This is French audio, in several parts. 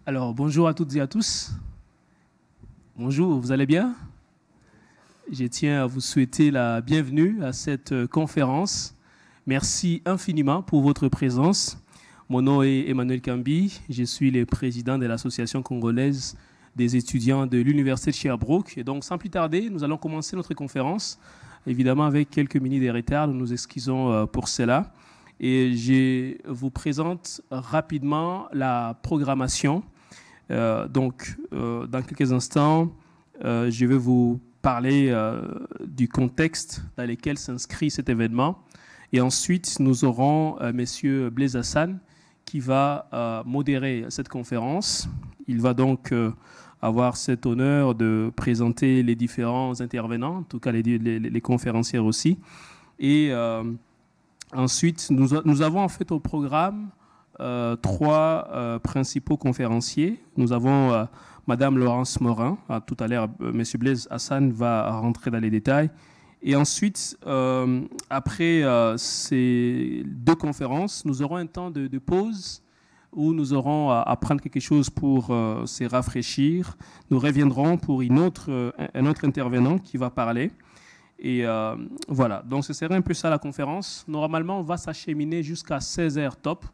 Alors, bonjour à toutes et à tous. Bonjour, vous allez bien? Je tiens à vous souhaiter la bienvenue à cette conférence. Merci infiniment pour votre présence. Mon nom est Emmanuel Kambi. Je suis le président de l'Association congolaise des étudiants de l'Université de Sherbrooke. Et donc, sans plus tarder, nous allons commencer notre conférence, évidemment avec quelques minutes de retard. Nous nous excusons pour cela. Et je vous présente rapidement la programmation. Dans quelques instants, je vais vous parler du contexte dans lequel s'inscrit cet événement. Et ensuite, nous aurons M. Blaise Hassan qui va modérer cette conférence. Il va donc avoir cet honneur de présenter les différents intervenants, en tout cas les conférencières aussi. Et ensuite, nous avons en fait au programme trois principaux conférenciers. Nous avons Madame Laurence Morin. Tout à l'heure, M. Blaise Hassan va rentrer dans les détails. Et ensuite, après ces deux conférences, nous aurons un temps de pause où nous aurons à prendre quelque chose pour se rafraîchir. Nous reviendrons pour un autre intervenant qui va parler. Et voilà, donc ce serait un peu ça la conférence. Normalement, on va s'acheminer jusqu'à 16h top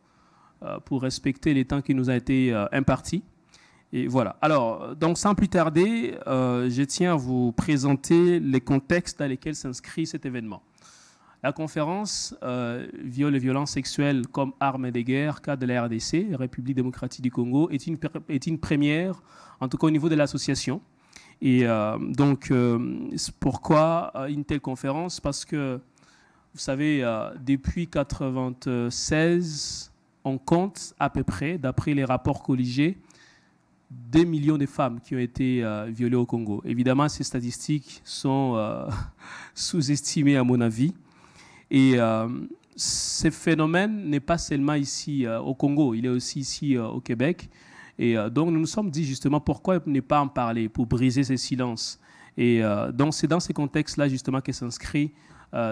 pour respecter les temps qui nous a été impartis. Et voilà. Alors, donc sans plus tarder, je tiens à vous présenter les contextes dans lesquels s'inscrit cet événement. La conférence Viol et violences sexuelles comme armes de guerre, cas de la RDC, République démocratique du Congo, est une première, en tout cas au niveau de l'association. Et pourquoi une telle conférence? Parce que, vous savez, depuis 1996, on compte à peu près, d'après les rapports colligés, 2 millions de femmes qui ont été violées au Congo. Évidemment, ces statistiques sont sous-estimées à mon avis. Et ce phénomène n'est pas seulement ici au Congo, il est aussi ici au Québec. Et donc, nous nous sommes dit justement pourquoi ne pas en parler pour briser ces silences. Et donc, c'est dans ces contextes-là justement que s'inscrit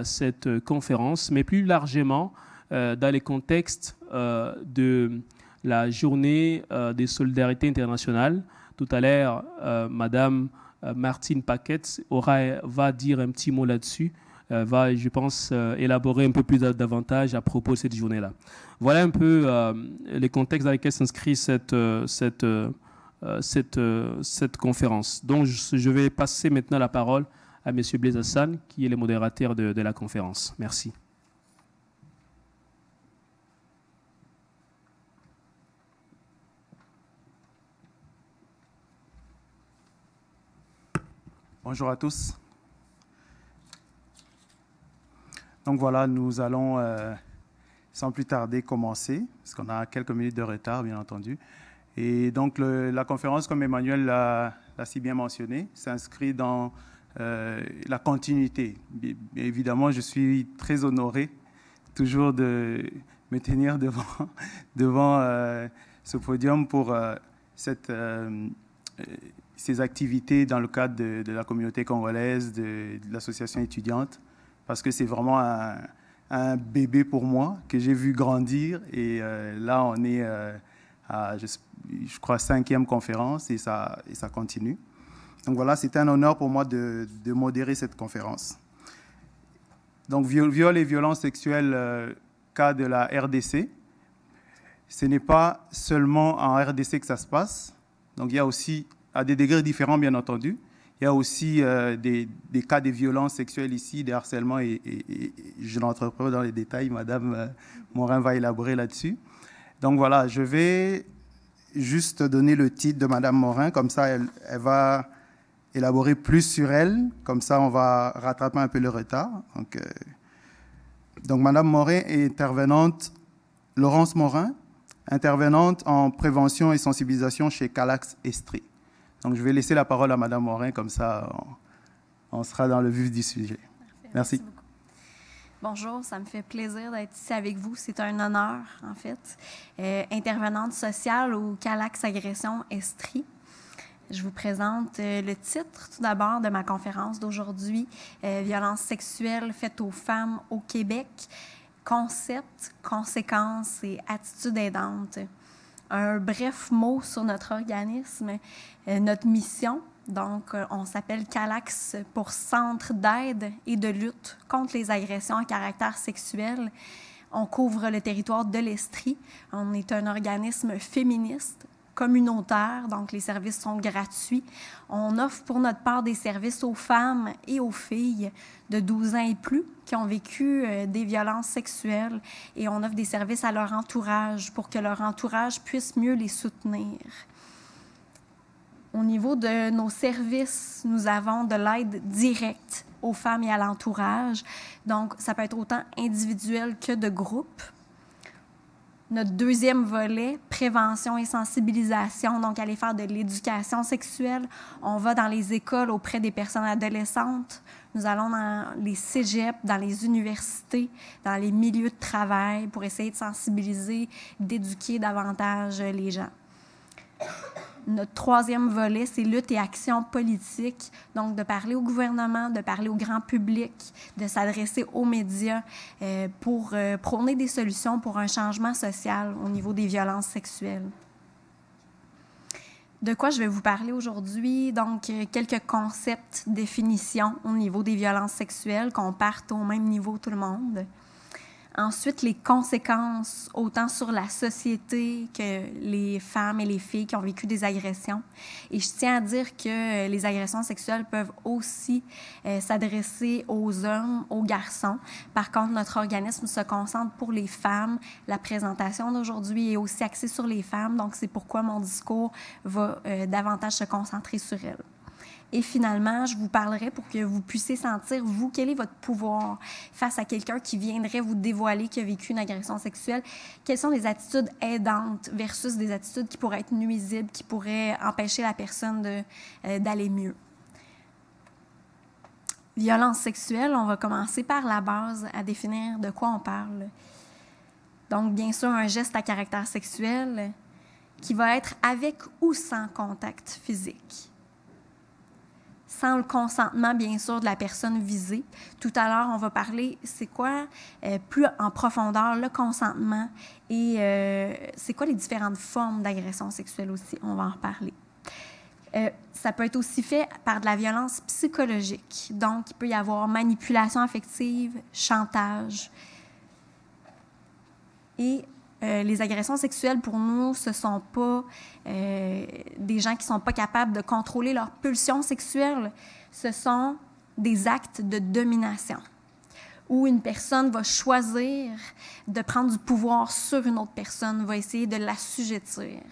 cette conférence, mais plus largement dans les contextes de la journée des solidarités internationales. Tout à l'heure, Madame Martine Paquette va dire un petit mot là-dessus, va, je pense, élaborer un peu plus davantage à propos de cette journée-là. Voilà un peu les contextes dans lesquels s'inscrit cette conférence. Donc, je vais passer maintenant la parole à M. Blaise Hassan, qui est le modérateur de la conférence. Merci. Bonjour à tous. Donc voilà, nous allons sans plus tarder commencer, parce qu'on a quelques minutes de retard, bien entendu. Et donc la conférence, comme Emmanuel l'a si bien mentionné, s'inscrit dans la continuité. Évidemment, je suis très honoré toujours de me tenir devant ce podium pour ces activités dans le cadre de la communauté congolaise, de l'association étudiante, parce que c'est vraiment un bébé pour moi que j'ai vu grandir. Et là, on est à, je crois, 5e conférence et ça continue. Donc voilà, c'est un honneur pour moi de modérer cette conférence. Donc, viol et violences sexuelles, cas de la RDC. Ce n'est pas seulement en RDC que ça se passe. Donc, il y a aussi, à des degrés différents, bien entendu, il y a aussi des cas de violences sexuelles ici, des harcèlements, et je n'entre pas dans les détails, Madame Morin va élaborer là-dessus. Donc voilà, je vais juste donner le titre de Madame Morin, comme ça elle va élaborer plus sur elle, comme ça on va rattraper un peu le retard. Donc Madame Morin est intervenante, Laurence Morin, intervenante en prévention et sensibilisation chez Calax Estrie. Donc, je vais laisser la parole à Madame Morin, comme ça, on sera dans le vif du sujet. Parfait, merci beaucoup. Bonjour, ça me fait plaisir d'être ici avec vous. C'est un honneur, en fait. Intervenante sociale au Calax Agression Estrie. Je vous présente le titre, tout d'abord, de ma conférence d'aujourd'hui, Violences sexuelles faites aux femmes au Québec, concepts, conséquences et attitudes aidantes. Un bref mot sur notre organisme, notre mission. Donc, on s'appelle CALAX pour Centre d'aide et de lutte contre les agressions à caractère sexuel. On couvre le territoire de l'Estrie. On est un organisme féministe, communautaire, donc les services sont gratuits. On offre pour notre part des services aux femmes et aux filles de 12 ans et plus qui ont vécu des violences sexuelles et on offre des services à leur entourage pour que leur entourage puisse mieux les soutenir. Au niveau de nos services, nous avons de l'aide directe aux femmes et à l'entourage. Donc, ça peut être autant individuel que de groupe. Notre deuxième volet, prévention et sensibilisation, donc aller faire de l'éducation sexuelle. On va dans les écoles auprès des personnes adolescentes. Nous allons dans les cégeps, dans les universités, dans les milieux de travail pour essayer de sensibiliser, d'éduquer davantage les gens. Notre troisième volet, c'est lutte et action politique, donc de parler au gouvernement, de parler au grand public, de s'adresser aux médias pour prôner des solutions pour un changement social au niveau des violences sexuelles. De quoi je vais vous parler aujourd'hui? Donc, quelques concepts, définitions au niveau des violences sexuelles, qu'on parte au même niveau tout le monde. Ensuite, les conséquences, autant sur la société que les femmes et les filles qui ont vécu des agressions. Et je tiens à dire que les agressions sexuelles peuvent aussi s'adresser aux hommes, aux garçons. Par contre, notre organisme se concentre pour les femmes. La présentation d'aujourd'hui est aussi axée sur les femmes, donc c'est pourquoi mon discours va davantage se concentrer sur elles. Et finalement, je vous parlerai pour que vous puissiez sentir, vous, quel est votre pouvoir face à quelqu'un qui viendrait vous dévoiler qu'il a vécu une agression sexuelle. Quelles sont les attitudes aidantes versus des attitudes qui pourraient être nuisibles, qui pourraient empêcher la personne d'aller mieux. Violence sexuelle, on va commencer par la base à définir de quoi on parle. Donc, bien sûr, un geste à caractère sexuel qui va être avec ou sans contact physique. Sans le consentement, bien sûr, de la personne visée. Tout à l'heure, on va parler, c'est quoi, plus en profondeur, le consentement et c'est quoi les différentes formes d'agression sexuelle aussi. On va en reparler. Ça peut être aussi fait par de la violence psychologique. Donc, il peut y avoir manipulation affective, chantage. Et les agressions sexuelles, pour nous, ce ne sont pas des gens qui ne sont pas capables de contrôler leur pulsion sexuelle. Ce sont des actes de domination où une personne va choisir de prendre du pouvoir sur une autre personne, va essayer de l'assujettir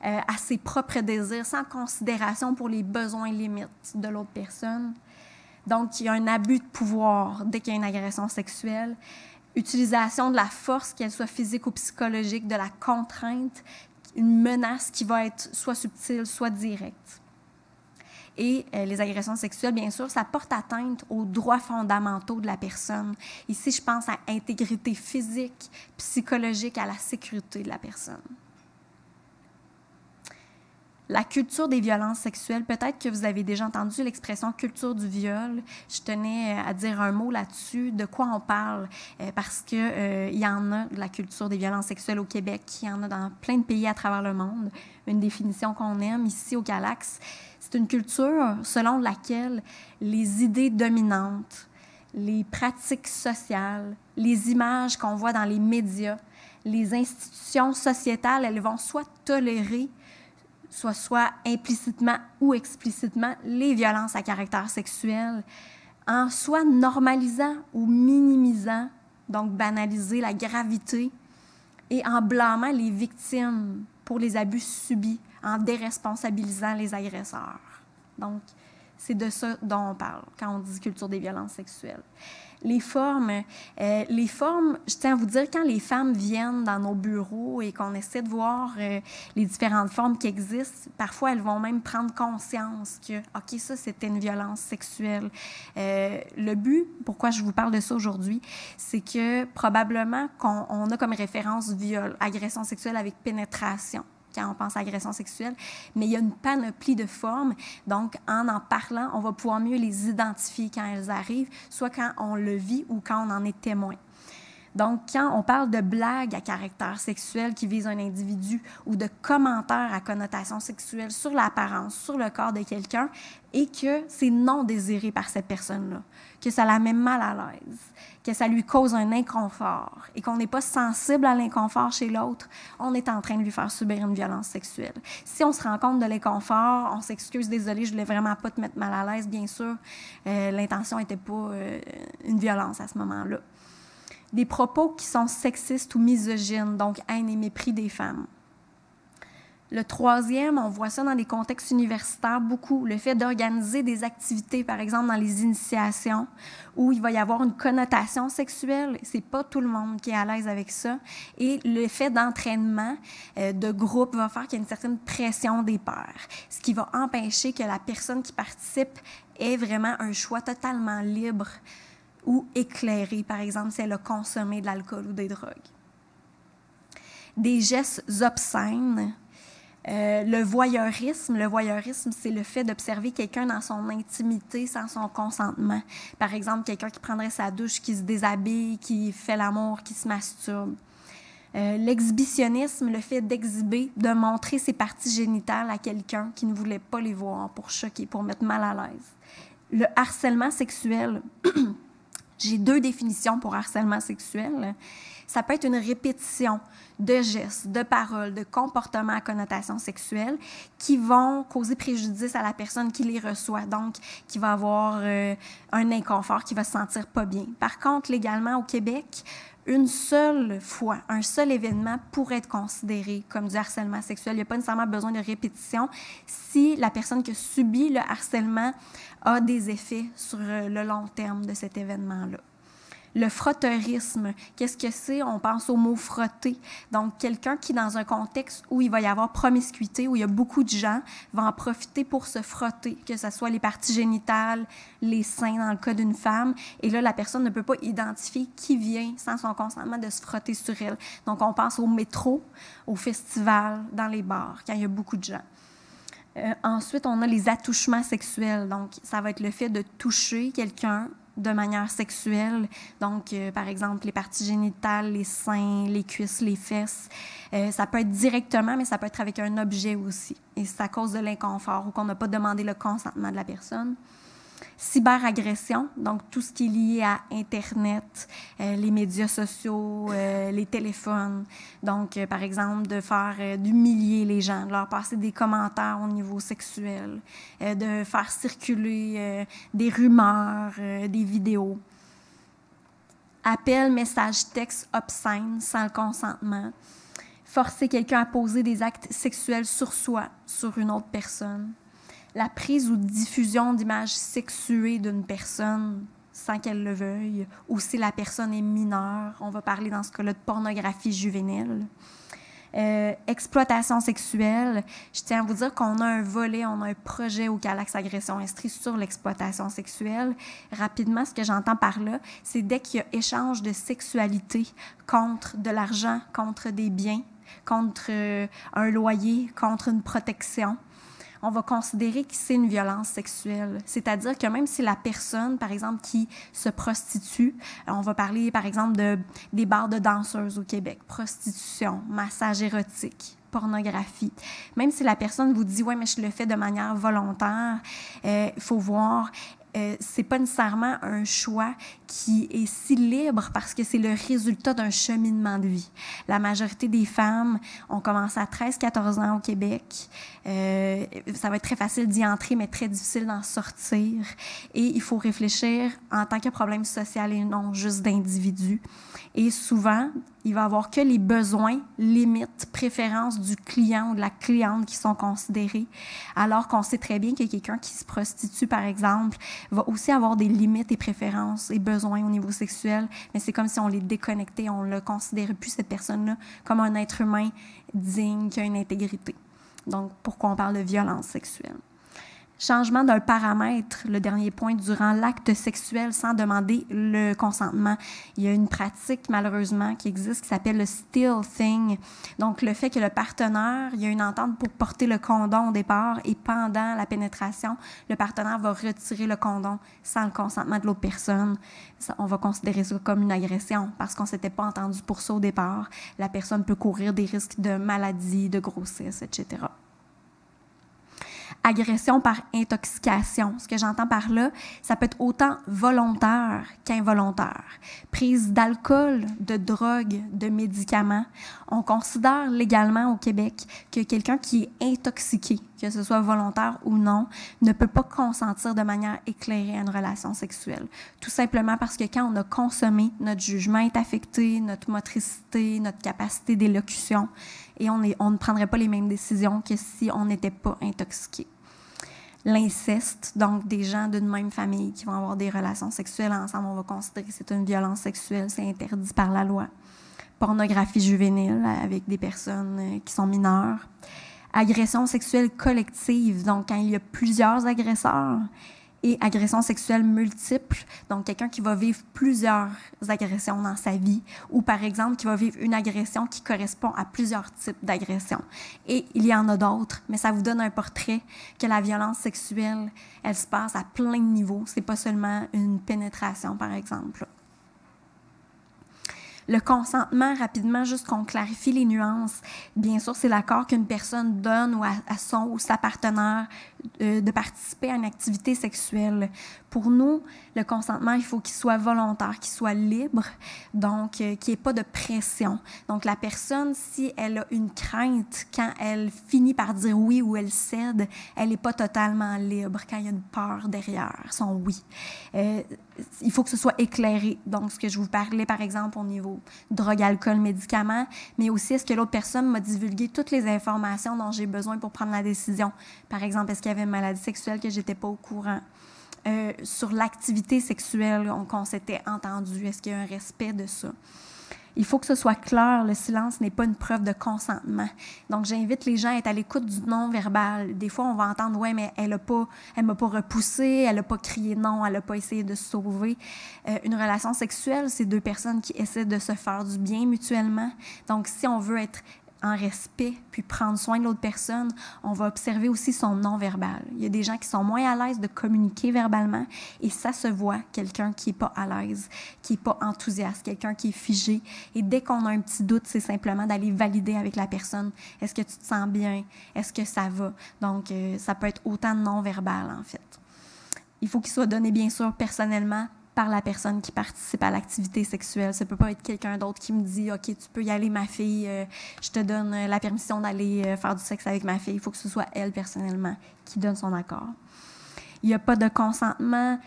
à ses propres désirs, sans considération pour les besoins limites de l'autre personne. Donc, il y a un abus de pouvoir dès qu'il y a une agression sexuelle. Utilisation de la force, qu'elle soit physique ou psychologique, de la contrainte, une menace qui va être soit subtile, soit directe. Et les agressions sexuelles, bien sûr, ça porte atteinte aux droits fondamentaux de la personne. Ici, je pense à l'intégrité physique, psychologique, à la sécurité de la personne. La culture des violences sexuelles, peut-être que vous avez déjà entendu l'expression « culture du viol ». Je tenais à dire un mot là-dessus, de quoi on parle, parce qu'il y en a de la culture des violences sexuelles au Québec, il y en a dans plein de pays à travers le monde. Une définition qu'on aime ici au CALAX, c'est une culture selon laquelle les idées dominantes, les pratiques sociales, les images qu'on voit dans les médias, les institutions sociétales, elles vont soit tolérer soit implicitement ou explicitement, les violences à caractère sexuel, en soit normalisant ou minimisant, donc banaliser la gravité, et en blâmant les victimes pour les abus subis, en déresponsabilisant les agresseurs. Donc, c'est de ça dont on parle quand on dit culture des violences sexuelles. Les formes, je tiens à vous dire, quand les femmes viennent dans nos bureaux et qu'on essaie de voir les différentes formes qui existent, parfois elles vont même prendre conscience que, OK, ça c'était une violence sexuelle. Le but, pourquoi je vous parle de ça aujourd'hui, c'est que probablement qu'on a comme référence viol, agression sexuelle avec pénétration, quand on pense à agression sexuelle, mais il y a une panoplie de formes. Donc, en parlant, on va pouvoir mieux les identifier quand elles arrivent, soit quand on le vit ou quand on en est témoin. Donc, quand on parle de blagues à caractère sexuel qui visent un individu ou de commentaires à connotation sexuelle sur l'apparence, sur le corps de quelqu'un, et que c'est non désiré par cette personne-là, que ça la met mal à l'aise, que ça lui cause un inconfort et qu'on n'est pas sensible à l'inconfort chez l'autre, on est en train de lui faire subir une violence sexuelle. Si on se rend compte de l'inconfort, on s'excuse, désolé, je voulais vraiment pas te mettre mal à l'aise, bien sûr, l'intention n'était pas une violence à ce moment-là. Des propos qui sont sexistes ou misogynes, donc haine et mépris des femmes. Le troisième, on voit ça dans des contextes universitaires beaucoup, le fait d'organiser des activités, par exemple dans les initiations, où il va y avoir une connotation sexuelle. C'est pas tout le monde qui est à l'aise avec ça. Et le fait d'entraînement de groupe va faire qu'il y a une certaine pression des pairs, ce qui va empêcher que la personne qui participe ait vraiment un choix totalement libre ou éclairé, par exemple, si elle a consommé de l'alcool ou des drogues. Des gestes obscènes. Le voyeurisme, c'est le fait d'observer quelqu'un dans son intimité sans son consentement. Par exemple, quelqu'un qui prendrait sa douche, qui se déshabille, qui fait l'amour, qui se masturbe. L'exhibitionnisme, le fait d'exhiber, de montrer ses parties génitales à quelqu'un qui ne voulait pas les voir pour choquer, pour mettre mal à l'aise. Le harcèlement sexuel, j'ai 2 définitions pour harcèlement sexuel. Ça peut être une répétition de gestes, de paroles, de comportements à connotation sexuelle qui vont causer préjudice à la personne qui les reçoit, donc qui va avoir un inconfort, qui va se sentir pas bien. Par contre, légalement au Québec, une seule fois, un seul événement pourrait être considéré comme du harcèlement sexuel. Il n'y a pas nécessairement besoin de répétition si la personne qui a subi le harcèlement a des effets sur le long terme de cet événement-là. Le frotteurisme, qu'est-ce que c'est? On pense au mot « frotter ». Donc, quelqu'un qui, dans un contexte où il va y avoir promiscuité, où il y a beaucoup de gens, va en profiter pour se frotter, que ce soit les parties génitales, les seins dans le cas d'une femme. Et là, la personne ne peut pas identifier qui vient, sans son consentement, de se frotter sur elle. Donc, on pense au métro, au festival, dans les bars, quand il y a beaucoup de gens. Ensuite, on a les attouchements sexuels. Donc, ça va être le fait de toucher quelqu'un de manière sexuelle. Donc, par exemple, les parties génitales, les seins, les cuisses, les fesses. Ça peut être directement, mais ça peut être avec un objet aussi. Et ça cause de l'inconfort ou qu'on n'a pas demandé le consentement de la personne. Cyberagression, donc tout ce qui est lié à Internet, les médias sociaux, les téléphones. Donc, par exemple, d'humilier les gens, de leur passer des commentaires au niveau sexuel, de faire circuler des rumeurs, des vidéos. Appels, messages, textes obscènes sans le consentement. Forcer quelqu'un à poser des actes sexuels sur soi, sur une autre personne. La prise ou diffusion d'images sexuées d'une personne sans qu'elle le veuille, ou si la personne est mineure, on va parler dans ce cas-là de pornographie juvénile. Exploitation sexuelle, je tiens à vous dire qu'on a un volet, on a un projet au Calax Agression Estrie sur l'exploitation sexuelle. Rapidement, ce que j'entends par là, c'est dès qu'il y a échange de sexualité contre de l'argent, contre des biens, contre un loyer, contre une protection, on va considérer que c'est une violence sexuelle. C'est-à-dire que même si la personne, par exemple, qui se prostitue, on va parler, par exemple, des bars de danseuses au Québec, prostitution, massage érotique, pornographie. Même si la personne vous dit « ouais, mais je le fais de manière volontaire », il faut voir... c'est pas nécessairement un choix qui est si libre parce que c'est le résultat d'un cheminement de vie. La majorité des femmes ont commencé à 13-14 ans au Québec. Ça va être très facile d'y entrer, mais très difficile d'en sortir. Et il faut réfléchir en tant que problème social et non juste d'individu. Et souvent, il va y avoir que les besoins, limites, préférences du client ou de la cliente qui sont considérés, alors qu'on sait très bien que quelqu'un qui se prostitue, par exemple, va aussi avoir des limites et préférences et besoins au niveau sexuel, mais c'est comme si on les déconnectait, on ne considérait plus cette personne-là comme un être humain digne, qui a une intégrité. Donc, pourquoi on parle de violence sexuelle? Changement d'un paramètre, le dernier point, durant l'acte sexuel sans demander le consentement. Il y a une pratique, malheureusement, qui existe qui s'appelle le still thing. Donc, le fait que le partenaire, il y a une entente pour porter le condom au départ et pendant la pénétration, le partenaire va retirer le condom sans le consentement de l'autre personne. Ça, on va considérer ça comme une agression parce qu'on ne s'était pas entendu pour ça au départ. La personne peut courir des risques de maladie, de grossesse, etc. Agression par intoxication. Ce que j'entends par là, ça peut être autant volontaire qu'involontaire. Prise d'alcool, de drogue, de médicaments. On considère légalement au Québec que quelqu'un qui est intoxiqué, que ce soit volontaire ou non, ne peut pas consentir de manière éclairée à une relation sexuelle. Tout simplement parce que quand on a consommé, notre jugement est affecté, notre motricité, notre capacité d'élocution, et on ne prendrait pas les mêmes décisions que si on n'était pas intoxiqué. L'inceste, donc des gens d'une même famille qui vont avoir des relations sexuelles ensemble, on va considérer que c'est une violence sexuelle, c'est interdit par la loi. Pornographie juvénile avec des personnes qui sont mineures. Agression sexuelle collective, donc quand il y a plusieurs agresseurs. Et agression sexuelle multiple, donc quelqu'un qui va vivre plusieurs agressions dans sa vie, ou par exemple qui va vivre une agression qui correspond à plusieurs types d'agressions. Et il y en a d'autres, mais ça vous donne un portrait que la violence sexuelle, elle se passe à plein de niveaux. C'est pas seulement une pénétration, par exemple. Le consentement, rapidement, juste qu'on clarifie les nuances. Bien sûr, c'est l'accord qu'une personne donne ou à son ou sa partenaire de participer à une activité sexuelle. Pour nous, le consentement, il faut qu'il soit volontaire, qu'il soit libre, donc qu'il n'y ait pas de pression. Donc, la personne, si elle a une crainte, quand elle finit par dire oui ou elle cède, elle n'est pas totalement libre quand il y a une peur derrière son oui. Il faut que ce soit éclairé. Donc, ce que je vous parlais, par exemple, au niveau drogue, alcool, médicaments, mais aussi est-ce que l'autre personne m'a divulgué toutes les informations dont j'ai besoin pour prendre la décision. Par exemple, est-ce qu'il y avait une maladie sexuelle que je n'étais pas au courant? Sur l'activité sexuelle qu'on s'était entendu, est-ce qu'il y a un respect de ça? Il faut que ce soit clair, le silence n'est pas une preuve de consentement. Donc, j'invite les gens à être à l'écoute du non-verbal. Des fois, on va entendre « ouais, mais elle m'a pas repoussé, elle n'a pas crié non, elle n'a pas essayé de se sauver ». Une relation sexuelle, c'est deux personnes qui essaient de se faire du bien mutuellement. Donc, si on veut être en respect, puis prendre soin de l'autre personne, on va observer aussi son non-verbal. Il y a des gens qui sont moins à l'aise de communiquer verbalement et ça se voit, quelqu'un qui n'est pas à l'aise, qui n'est pas enthousiaste, quelqu'un qui est figé. Et dès qu'on a un petit doute, c'est simplement d'aller valider avec la personne. Est-ce que tu te sens bien? Est-ce que ça va? Donc, ça peut être autant de non-verbal, en fait. Il faut qu'il soit donné, bien sûr, personnellement, par la personne qui participe à l'activité sexuelle. Ça ne peut pas être quelqu'un d'autre qui me dit « OK, tu peux y aller, ma fille, je te donne la permission d'aller faire du sexe avec ma fille. » Il faut que ce soit elle, personnellement, qui donne son accord. Il n'y a pas de consentement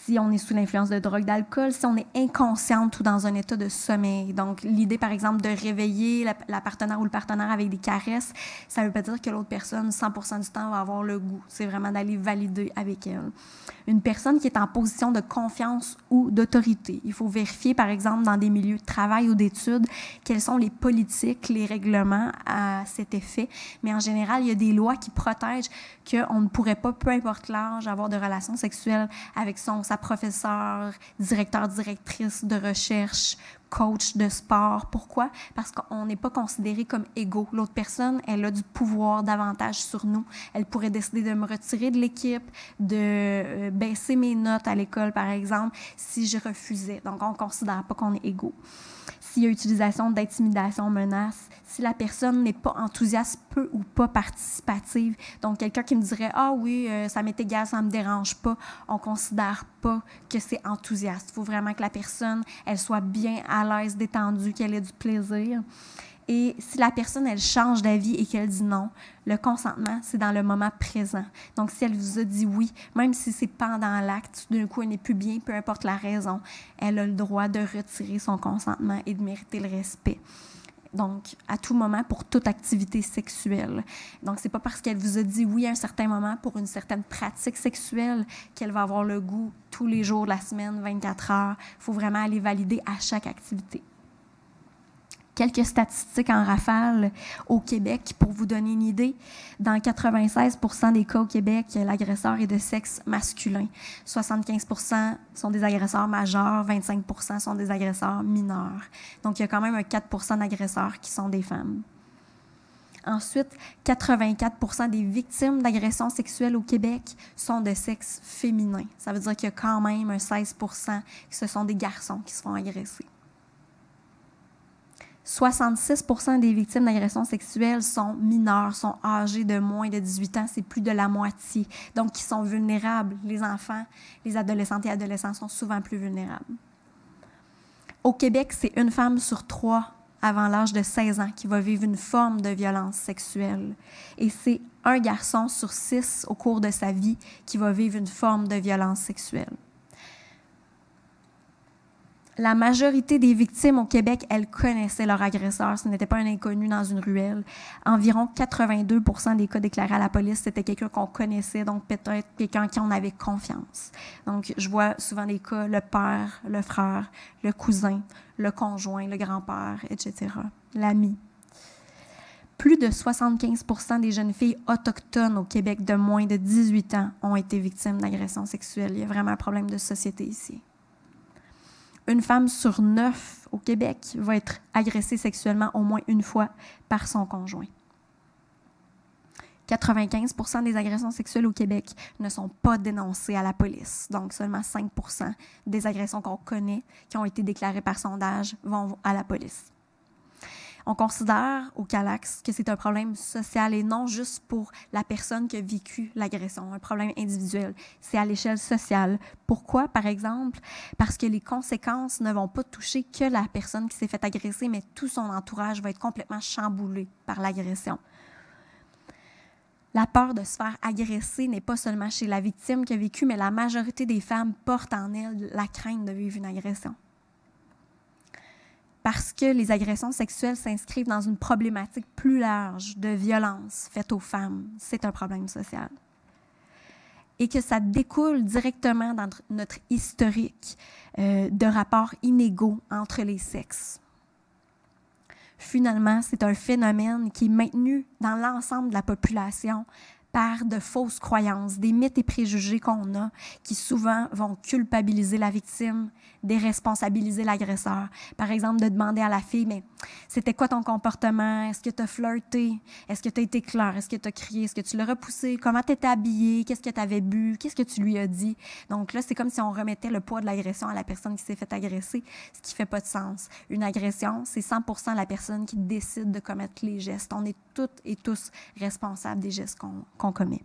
si on est sous l'influence de drogue, d'alcool, si on est inconsciente ou dans un état de sommeil. Donc, l'idée, par exemple, de réveiller la partenaire ou le partenaire avec des caresses, ça ne veut pas dire que l'autre personne, 100% du temps, va avoir le goût. C'est vraiment d'aller valider avec elle. Une personne qui est en position de confiance ou d'autorité. Il faut vérifier, par exemple, dans des milieux de travail ou d'études, quelles sont les politiques, les règlements à cet effet. Mais en général, il y a des lois qui protègent qu'on ne pourrait pas, peu importe l'âge, avoir de relations sexuelles avec sa professeur, directeur, directrice de recherche, coach de sport. Pourquoi? Parce qu'on n'est pas considéré comme égaux. L'autre personne, elle a du pouvoir davantage sur nous. Elle pourrait décider de me retirer de l'équipe, de baisser mes notes à l'école, par exemple, si je refusais. Donc, on ne considère pas qu'on est égaux. S'il y a utilisation d'intimidation, menace, si la personne n'est pas enthousiaste, peu ou pas participative, donc quelqu'un qui me dirait « Ah oui, ça m'est égal, ça ne me dérange pas », on ne considère pas que c'est enthousiaste. Il faut vraiment que la personne, elle soit bien à l'aise, détendue, qu'elle ait du plaisir. Et si la personne, elle change d'avis et qu'elle dit non, le consentement, c'est dans le moment présent. Donc, si elle vous a dit oui, même si c'est pendant l'acte, d'un coup, elle n'est plus bien, peu importe la raison, elle a le droit de retirer son consentement et de mériter le respect. Donc, à tout moment, pour toute activité sexuelle. Donc, c'est pas parce qu'elle vous a dit oui à un certain moment pour une certaine pratique sexuelle qu'elle va avoir le goût tous les jours de la semaine, 24 heures. Il faut vraiment aller valider à chaque activité. Quelques statistiques en rafale au Québec pour vous donner une idée. Dans 96% des cas au Québec, l'agresseur est de sexe masculin. 75% sont des agresseurs majeurs, 25% sont des agresseurs mineurs. Donc, il y a quand même un 4% d'agresseurs qui sont des femmes. Ensuite, 84% des victimes d'agressions sexuelles au Québec sont de sexe féminin. Ça veut dire qu'il y a quand même un 16% que ce sont des garçons qui se font agresser. 66% des victimes d'agressions sexuelles sont mineures, sont âgées de moins de 18 ans, c'est plus de la moitié. Donc, ils sont vulnérables. Les enfants, les adolescentes et adolescents sont souvent plus vulnérables. Au Québec, c'est une femme sur 3 avant l'âge de 16 ans qui va vivre une forme de violence sexuelle. Et c'est un garçon sur 6 au cours de sa vie qui va vivre une forme de violence sexuelle. La majorité des victimes au Québec, elles connaissaient leur agresseur. Ce n'était pas un inconnu dans une ruelle. Environ 82% des cas déclarés à la police, c'était quelqu'un qu'on connaissait, donc peut-être quelqu'un en qui on avait confiance. Donc, je vois souvent des cas, le père, le frère, le cousin, le conjoint, le grand-père, etc., l'ami. Plus de 75% des jeunes filles autochtones au Québec de moins de 18 ans ont été victimes d'agressions sexuelles. Il y a vraiment un problème de société ici. Une femme sur 9 au Québec va être agressée sexuellement au moins une fois par son conjoint. 95% des agressions sexuelles au Québec ne sont pas dénoncées à la police. Donc, seulement 5% des agressions qu'on connaît, qui ont été déclarées par sondage, vont à la police. On considère au CALACS que c'est un problème social et non juste pour la personne qui a vécu l'agression, un problème individuel. C'est à l'échelle sociale. Pourquoi, par exemple? Parce que les conséquences ne vont pas toucher que la personne qui s'est fait agresser, mais tout son entourage va être complètement chamboulé par l'agression. La peur de se faire agresser n'est pas seulement chez la victime qui a vécu, mais la majorité des femmes portent en elles la crainte de vivre une agression. Parce que les agressions sexuelles s'inscrivent dans une problématique plus large de violence faite aux femmes. C'est un problème social. Et que ça découle directement dans notre historique de rapports inégaux entre les sexes. Finalement, c'est un phénomène qui est maintenu dans l'ensemble de la population par de fausses croyances, des mythes et préjugés qu'on a qui souvent vont culpabiliser la victime, déresponsabiliser l'agresseur. Par exemple, de demander à la fille, mais c'était quoi ton comportement? Est-ce que tu as flirté? Est-ce que tu as été clair? Est-ce que tu as crié? Est-ce que tu l'as repoussé? Comment tu étais habillée? Qu'est-ce que tu avais bu? Qu'est-ce que tu lui as dit? Donc là, c'est comme si on remettait le poids de l'agression à la personne qui s'est fait agresser, ce qui fait pas de sens. Une agression, c'est 100% la personne qui décide de commettre les gestes. On est toutes et tous responsables des gestes qu'on commet.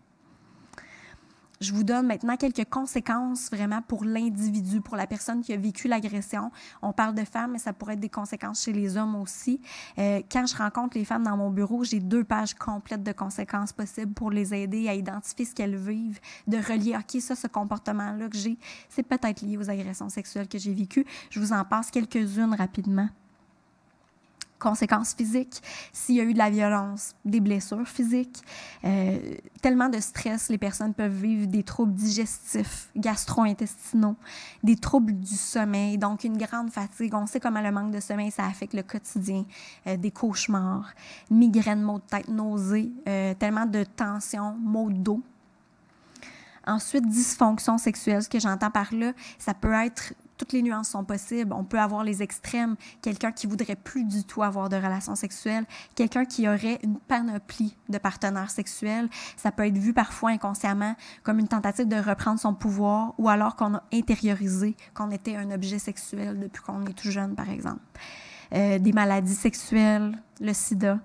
Je vous donne maintenant quelques conséquences vraiment pour l'individu, pour la personne qui a vécu l'agression. On parle de femmes, mais ça pourrait être des conséquences chez les hommes aussi. Quand je rencontre les femmes dans mon bureau, j'ai 2 pages complètes de conséquences possibles pour les aider à identifier ce qu'elles vivent, de relier, OK, ça, ce comportement-là que j'ai, c'est peut-être lié aux agressions sexuelles que j'ai vécues. Je vous en passe quelques-unes rapidement. Conséquences physiques, s'il y a eu de la violence, des blessures physiques, tellement de stress, les personnes peuvent vivre des troubles digestifs, gastro-intestinaux, des troubles du sommeil, donc une grande fatigue. On sait comment le manque de sommeil, ça affecte le quotidien, des cauchemars, migraines, maux de tête, nausées, tellement de tensions, maux de dos. Ensuite, dysfonction sexuelle, ce que j'entends par là, ça peut être toutes les nuances sont possibles. On peut avoir les extrêmes, quelqu'un qui voudrait plus du tout avoir de relations sexuelles, quelqu'un qui aurait une panoplie de partenaires sexuels. Ça peut être vu parfois inconsciemment comme une tentative de reprendre son pouvoir ou alors qu'on a intériorisé qu'on était un objet sexuel depuis qu'on est tout jeune, par exemple. Des maladies sexuelles, le sida,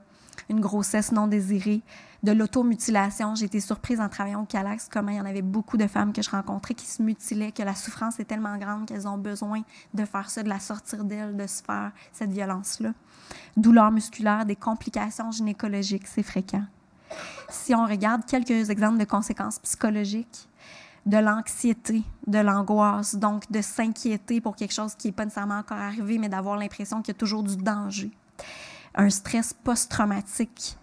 une grossesse non désirée, de l'automutilation. J'ai été surprise en travaillant au CALACS comment il y en avait beaucoup de femmes que je rencontrais qui se mutilaient, que la souffrance est tellement grande qu'elles ont besoin de faire ça, de la sortir d'elles, de se faire cette violence-là. Douleurs musculaires, des complications gynécologiques, c'est fréquent. Si on regarde quelques exemples de conséquences psychologiques, de l'anxiété, de l'angoisse, donc de s'inquiéter pour quelque chose qui n'est pas nécessairement encore arrivé, mais d'avoir l'impression qu'il y a toujours du danger. Un stress post-traumatique,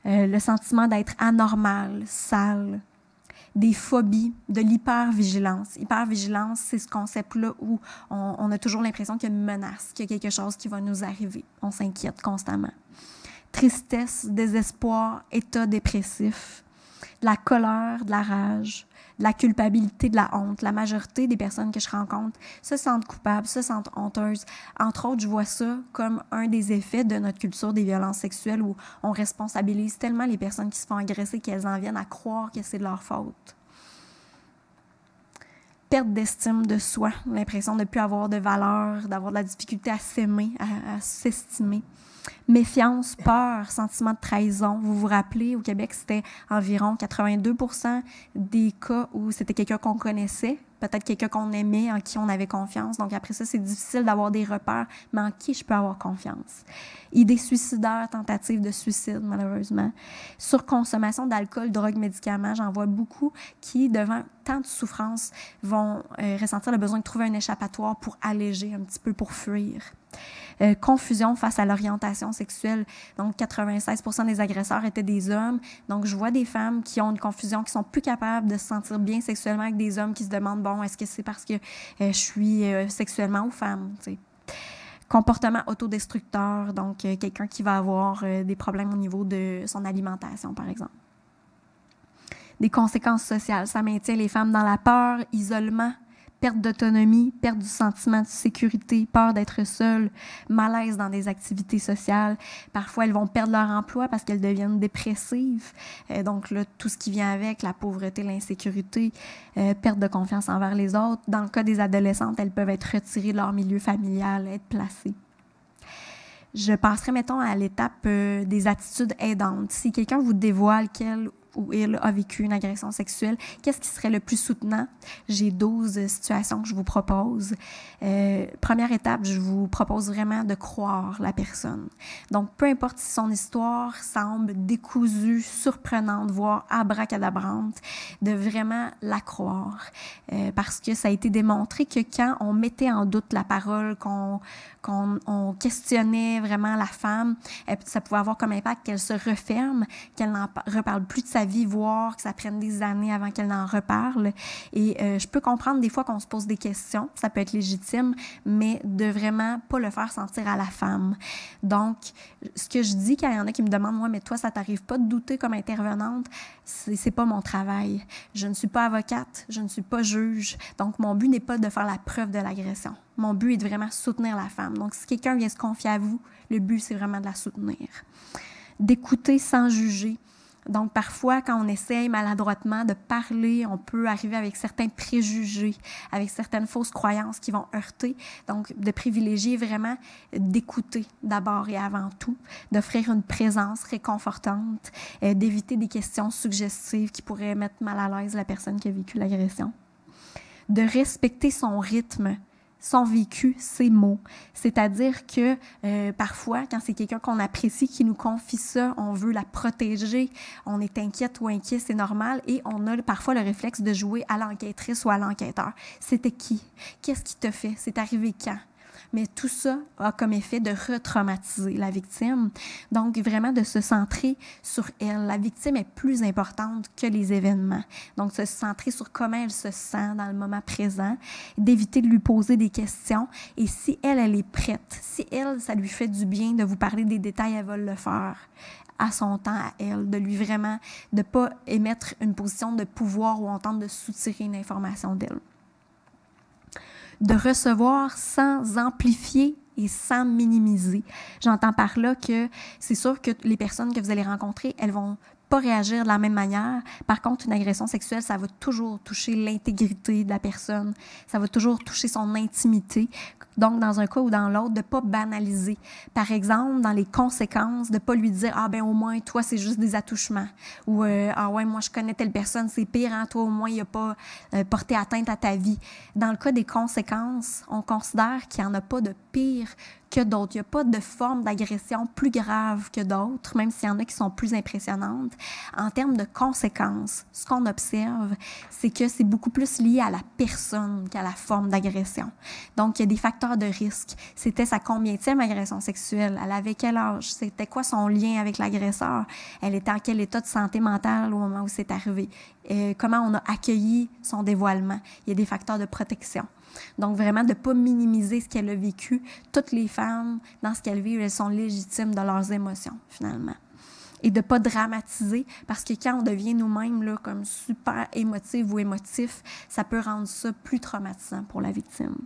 le sentiment d'être anormal, sale, des phobies, de l'hypervigilance. Hypervigilance, c'est ce concept-là où on a toujours l'impression qu'il y a une menace, qu'il y a quelque chose qui va nous arriver. On s'inquiète constamment. Tristesse, désespoir, état dépressif, de la colère, de la rage, de la culpabilité, de la honte. La majorité des personnes que je rencontre se sentent coupables, se sentent honteuses. Entre autres, je vois ça comme un des effets de notre culture des violences sexuelles où on responsabilise tellement les personnes qui se font agresser qu'elles en viennent à croire que c'est de leur faute. Perte d'estime de soi, l'impression de ne plus avoir de valeur, d'avoir de la difficulté à s'aimer, à s'estimer. Méfiance, peur, sentiment de trahison. Vous vous rappelez, au Québec, c'était environ 82% des cas où c'était quelqu'un qu'on connaissait, peut-être quelqu'un qu'on aimait, en qui on avait confiance. Donc après ça, c'est difficile d'avoir des repères, mais en qui je peux avoir confiance. Idées suicidaires, tentatives de suicide, malheureusement. Surconsommation d'alcool, drogue, médicaments. J'en vois beaucoup qui, devant tant de souffrance, vont ressentir le besoin de trouver un échappatoire pour alléger un petit peu, pour fuir. Confusion face à l'orientation sexuelle. Donc, 96% des agresseurs étaient des hommes. Donc, je vois des femmes qui ont une confusion, qui sont plus capables de se sentir bien sexuellement avec des hommes qui se demandent, bon, est-ce que c'est parce que je suis sexuellement ou femme, tu sais. Comportement autodestructeur, donc quelqu'un qui va avoir des problèmes au niveau de son alimentation, par exemple. Des conséquences sociales, ça maintient les femmes dans la peur, isolement, perte d'autonomie, perte du sentiment de sécurité, peur d'être seule, malaise dans des activités sociales. Parfois, elles vont perdre leur emploi parce qu'elles deviennent dépressives. Donc là, tout ce qui vient avec, la pauvreté, l'insécurité, perte de confiance envers les autres. Dans le cas des adolescentes, elles peuvent être retirées de leur milieu familial, être placées. Je passerai, mettons, à l'étape des attitudes aidantes. Si quelqu'un vous dévoile qu'elle ou il a vécu une agression sexuelle, qu'est-ce qui serait le plus soutenant? J'ai 12 situations que je vous propose. Première étape, je vous propose vraiment de croire la personne. Donc, peu importe si son histoire semble décousue, surprenante, voire abracadabrante, de vraiment la croire. Parce que ça a été démontré que quand on mettait en doute la parole, qu'on questionnait vraiment la femme, ça pouvait avoir comme impact qu'elle se referme, qu'elle n'en reparle plus de sa vie, voire que ça prenne des années avant qu'elle n'en reparle. Et je peux comprendre des fois qu'on se pose des questions, ça peut être légitime, mais de vraiment pas le faire sentir à la femme. Donc, ce que je dis quand il y en a qui me demandent, moi, mais toi, ça t'arrive pas de douter comme intervenante, c'est pas mon travail. Je ne suis pas avocate, je ne suis pas juge. Donc, mon but n'est pas de faire la preuve de l'agression. Mon but est de vraiment soutenir la femme. Donc, si quelqu'un vient se confier à vous, le but, c'est vraiment de la soutenir. D'écouter sans juger. Donc, parfois, quand on essaye maladroitement de parler, on peut arriver avec certains préjugés, avec certaines fausses croyances qui vont heurter. Donc, de privilégier vraiment d'écouter d'abord et avant tout, d'offrir une présence réconfortante, d'éviter des questions suggestives qui pourraient mettre mal à l'aise la personne qui a vécu l'agression. De respecter son rythme, son vécu, ses mots. C'est-à-dire que parfois, quand c'est quelqu'un qu'on apprécie, qui nous confie ça, on veut la protéger, on est inquiète ou inquiet, c'est normal, et on a parfois le réflexe de jouer à l'enquêtrice ou à l'enquêteur. C'était qui? Qu'est-ce qui t'a fait? C'est arrivé quand? Mais tout ça a comme effet de retraumatiser la victime. Donc, vraiment de se centrer sur elle. La victime est plus importante que les événements. Donc, se centrer sur comment elle se sent dans le moment présent, d'éviter de lui poser des questions. Et si elle est prête, si elle, ça lui fait du bien de vous parler des détails, elle va le faire à son temps, à elle, de lui vraiment, de ne pas émettre une position de pouvoir où on tente de soutirer une information d'elle. De recevoir sans amplifier et sans minimiser. J'entends par là que c'est sûr que les personnes que vous allez rencontrer, elles vont pas réagir de la même manière. Par contre, une agression sexuelle, ça va toujours toucher l'intégrité de la personne. Ça va toujours toucher son intimité. Donc, dans un cas ou dans l'autre, de pas banaliser. Par exemple, dans les conséquences, de pas lui dire « Ah, ben au moins, toi, c'est juste des attouchements. » Ou « Ah ouais, moi, je connais telle personne, c'est pire, hein? Toi, au moins, il a pas porté atteinte à ta vie. » Dans le cas des conséquences, on considère qu'il n'y en a pas de pire que d'autres. Il n'y a pas de forme d'agression plus grave que d'autres, même s'il y en a qui sont plus impressionnantes. En termes de conséquences, ce qu'on observe, c'est que c'est beaucoup plus lié à la personne qu'à la forme d'agression. Donc, il y a des facteurs de risque. C'était sa combienième agression sexuelle? Elle avait quel âge? C'était quoi son lien avec l'agresseur? Elle était en quel état de santé mentale au moment où c'est arrivé? Comment on a accueilli son dévoilement? Il y a des facteurs de protection. Donc, vraiment, de ne pas minimiser ce qu'elle a vécu. Toutes les femmes, dans ce qu'elles vivent, elles sont légitimes de leurs émotions, finalement. Et de ne pas dramatiser, parce que quand on devient nous-mêmes là, comme super émotive ou émotif, ça peut rendre ça plus traumatisant pour la victime.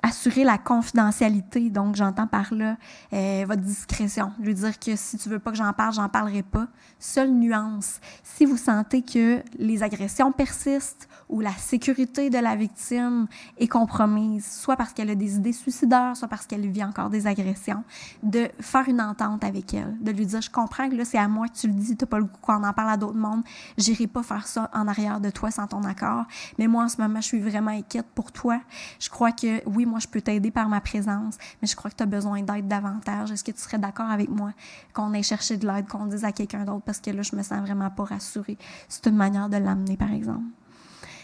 Assurer la confidentialité, donc j'entends par là votre discrétion. Lui dire que si tu veux pas que j'en parlerai pas. Seule nuance, si vous sentez que les agressions persistent ou la sécurité de la victime est compromise, soit parce qu'elle a des idées suicidaires, soit parce qu'elle vit encore des agressions, de faire une entente avec elle, de lui dire « Je comprends que là, c'est à moi que tu le dis, tu n'as pas le goût qu'on en parle à d'autres mondes, j'irai pas faire ça en arrière de toi sans ton accord, mais moi, en ce moment, je suis vraiment inquiète pour toi. Je crois que, oui, moi, je peux t'aider par ma présence, mais je crois que tu as besoin d'aide davantage. Est-ce que tu serais d'accord avec moi qu'on aille chercher de l'aide, qu'on dise à quelqu'un d'autre, parce que là, je me sens vraiment pas rassurée. » C'est une manière de l'amener, par exemple.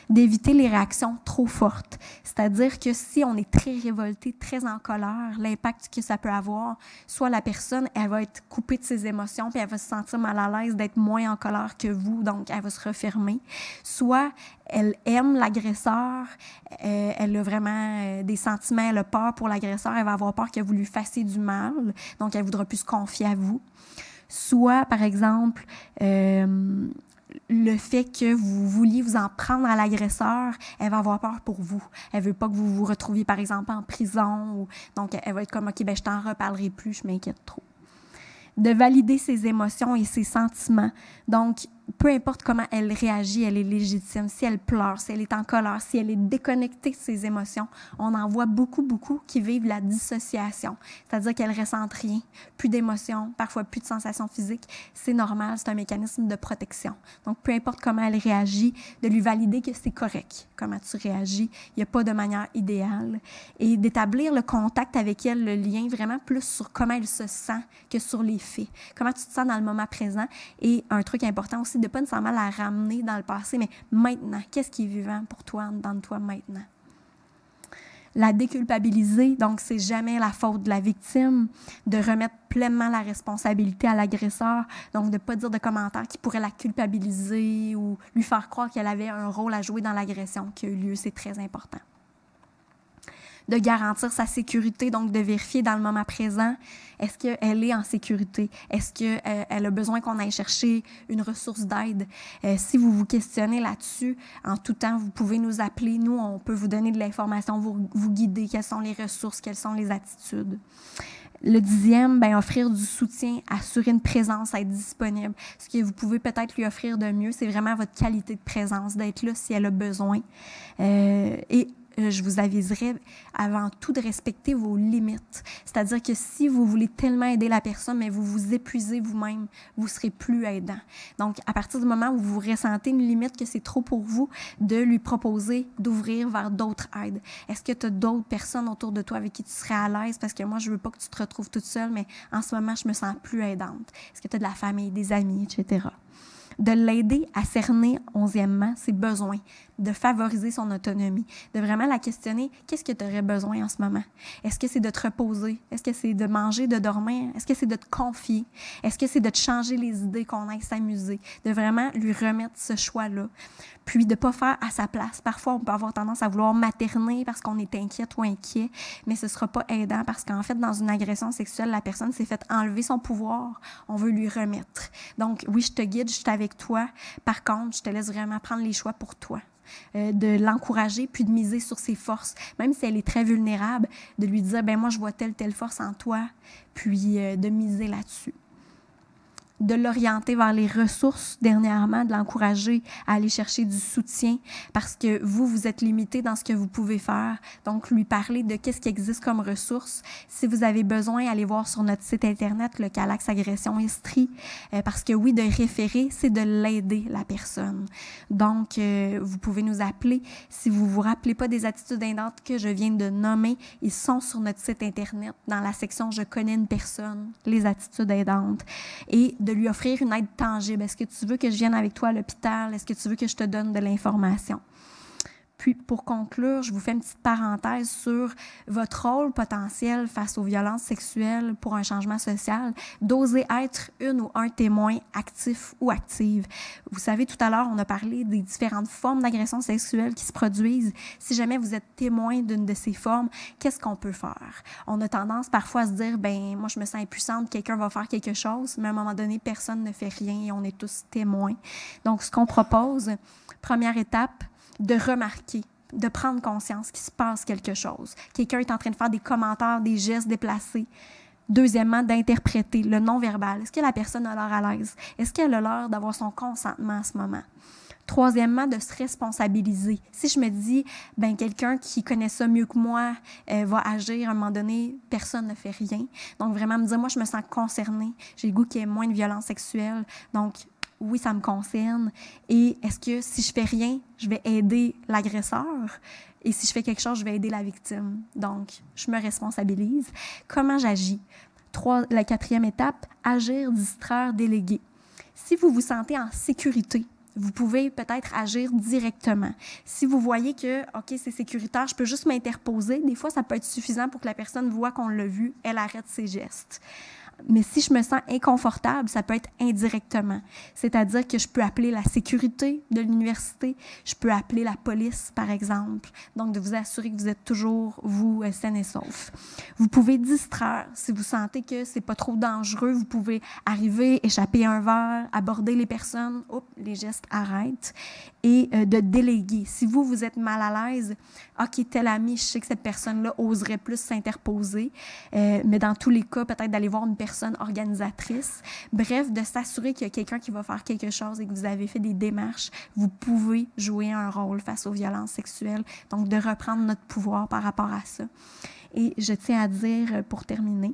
D'éviter les réactions trop fortes. C'est-à-dire que si on est très révolté, très en colère, l'impact que ça peut avoir, soit la personne, elle va être coupée de ses émotions, puis elle va se sentir mal à l'aise d'être moins en colère que vous, donc elle va se refermer. Soit elle aime l'agresseur, elle a vraiment des sentiments, elle a peur pour l'agresseur, elle va avoir peur que vous lui fassiez du mal, donc elle ne voudra plus se confier à vous. Soit, par exemple, le fait que vous vouliez vous en prendre à l'agresseur, elle va avoir peur pour vous. Elle veut pas que vous vous retrouviez, par exemple, en prison. Donc, elle va être comme « OK, ben je t'en reparlerai plus, je m'inquiète trop ». De valider ses émotions et ses sentiments. Donc, peu importe comment elle réagit, elle est légitime. Si elle pleure, si elle est en colère, si elle est déconnectée de ses émotions, on en voit beaucoup qui vivent la dissociation. C'est-à-dire qu'elles ne ressentent rien, plus d'émotions, parfois plus de sensations physiques. C'est normal, c'est un mécanisme de protection. Donc, peu importe comment elle réagit, de lui valider que c'est correct, comment tu réagis. Il n'y a pas de manière idéale. Et d'établir le contact avec elle, le lien, vraiment plus sur comment elle se sent que sur les faits. Comment tu te sens dans le moment présent. Et un truc important aussi, de ne pas nécessairement la ramener dans le passé, mais maintenant, qu'est-ce qui est vivant pour toi, dans toi maintenant? La déculpabiliser, donc c'est jamais la faute de la victime, de remettre pleinement la responsabilité à l'agresseur, donc de ne pas dire de commentaires qui pourraient la culpabiliser ou lui faire croire qu'elle avait un rôle à jouer dans l'agression qui a eu lieu, c'est très important. De garantir sa sécurité, donc de vérifier dans le moment présent, est-ce qu'elle est en sécurité? Est-ce qu'elle a besoin qu'on aille chercher une ressource d'aide? Si vous vous questionnez là-dessus, en tout temps, vous pouvez nous appeler. Nous, on peut vous donner de l'information, vous guider, quelles sont les ressources, quelles sont les attitudes. Le 10e, offrir du soutien, assurer une présence, être disponible. Ce que vous pouvez peut-être lui offrir de mieux, c'est vraiment votre qualité de présence, d'être là si elle a besoin. Je vous aviserai avant tout de respecter vos limites. C'est-à-dire que si vous voulez tellement aider la personne, mais vous vous épuisez vous-même, vous ne serez plus aidant. Donc, à partir du moment où vous ressentez une limite, que c'est trop pour vous, de lui proposer d'ouvrir vers d'autres aides. Est-ce que tu as d'autres personnes autour de toi avec qui tu serais à l'aise? Parce que moi, je ne veux pas que tu te retrouves toute seule, mais en ce moment, je me sens plus aidante. Est-ce que tu as de la famille, des amis, etc.? De l'aider à cerner, 11e, ses besoins, de favoriser son autonomie, de vraiment la questionner, qu'est-ce que tu aurais besoin en ce moment? Est-ce que c'est de te reposer? Est-ce que c'est de manger, de dormir? Est-ce que c'est de te confier? Est-ce que c'est de te changer les idées, qu'on aille s'amuser? De vraiment lui remettre ce choix-là. Puis de ne pas faire à sa place. Parfois, on peut avoir tendance à vouloir materner parce qu'on est inquiète ou inquiet, mais ce ne sera pas aidant parce qu'en fait, dans une agression sexuelle, la personne s'est fait enlever son pouvoir. On veut lui remettre. Donc, oui, je te guide, je suis avec toi. Par contre, je te laisse vraiment prendre les choix pour toi. De l'encourager, puis de miser sur ses forces. Même si elle est très vulnérable, de lui dire, moi, je vois telle force en toi, puis de miser là-dessus. De l'orienter vers les ressources dernièrement, de l'encourager à aller chercher du soutien parce que vous êtes limité dans ce que vous pouvez faire. Donc, lui parler de qu'est-ce qui existe comme ressources. Si vous avez besoin, allez voir sur notre site Internet, le Calax Agression Estrie, parce que oui, de référer, c'est de l'aider, la personne. Donc, vous pouvez nous appeler. Si vous ne vous rappelez pas des attitudes aidantes que je viens de nommer, ils sont sur notre site Internet, dans la section « Je connais une personne », les attitudes aidantes. Et de lui offrir une aide tangible. Est-ce que tu veux que je vienne avec toi à l'hôpital? Est-ce que tu veux que je te donne de l'information? Puis, pour conclure, je vous fais une petite parenthèse sur votre rôle potentiel face aux violences sexuelles pour un changement social, d'oser être une ou un témoin actif ou active. Vous savez, tout à l'heure, on a parlé des différentes formes d'agression sexuelle qui se produisent. Si jamais vous êtes témoin d'une de ces formes, qu'est-ce qu'on peut faire? On a tendance parfois à se dire, ben moi, je me sens impuissante, quelqu'un va faire quelque chose, mais à un moment donné, personne ne fait rien et on est tous témoins. Donc, ce qu'on propose, première étape, de remarquer, de prendre conscience qu'il se passe quelque chose. Quelqu'un est en train de faire des commentaires, des gestes déplacés. Deuxièmement, d'interpréter le non-verbal. Est-ce que la personne a l'air à l'aise? Est-ce qu'elle a l'air d'avoir son consentement à ce moment? Troisièmement, de se responsabiliser. Si je me dis, ben quelqu'un qui connaît ça mieux que moi va agir à un moment donné, personne ne fait rien. Donc, vraiment me dire, moi, je me sens concernée. J'ai le goût qu'il y ait moins de violence sexuelle. Donc, oui, ça me concerne. Et est-ce que si je fais rien, je vais aider l'agresseur? Et si je fais quelque chose, je vais aider la victime. Donc, je me responsabilise. Comment j'agis? La quatrième étape, agir, distraire, déléguer. Si vous vous sentez en sécurité, vous pouvez peut-être agir directement. Si vous voyez que, OK, c'est sécuritaire, je peux juste m'interposer, des fois, ça peut être suffisant pour que la personne voit qu'on l'a vu, elle arrête ses gestes. Mais si je me sens inconfortable, ça peut être indirectement. C'est-à-dire que je peux appeler la sécurité de l'université, je peux appeler la police, par exemple. Donc, de vous assurer que vous êtes toujours, vous, sain et sauf. Vous pouvez distraire. Si vous sentez que c'est pas trop dangereux, vous pouvez arriver, échapper un verre, aborder les personnes, hop, les gestes arrêtent. Et de déléguer. Si vous, vous êtes mal à l'aise, OK, tel ami, je sais que cette personne-là oserait plus s'interposer, mais dans tous les cas, peut-être d'aller voir une personne organisatrice. Bref, de s'assurer qu'il y a quelqu'un qui va faire quelque chose et que vous avez fait des démarches. Vous pouvez jouer un rôle face aux violences sexuelles. Donc, de reprendre notre pouvoir par rapport à ça. Et je tiens à dire, pour terminer,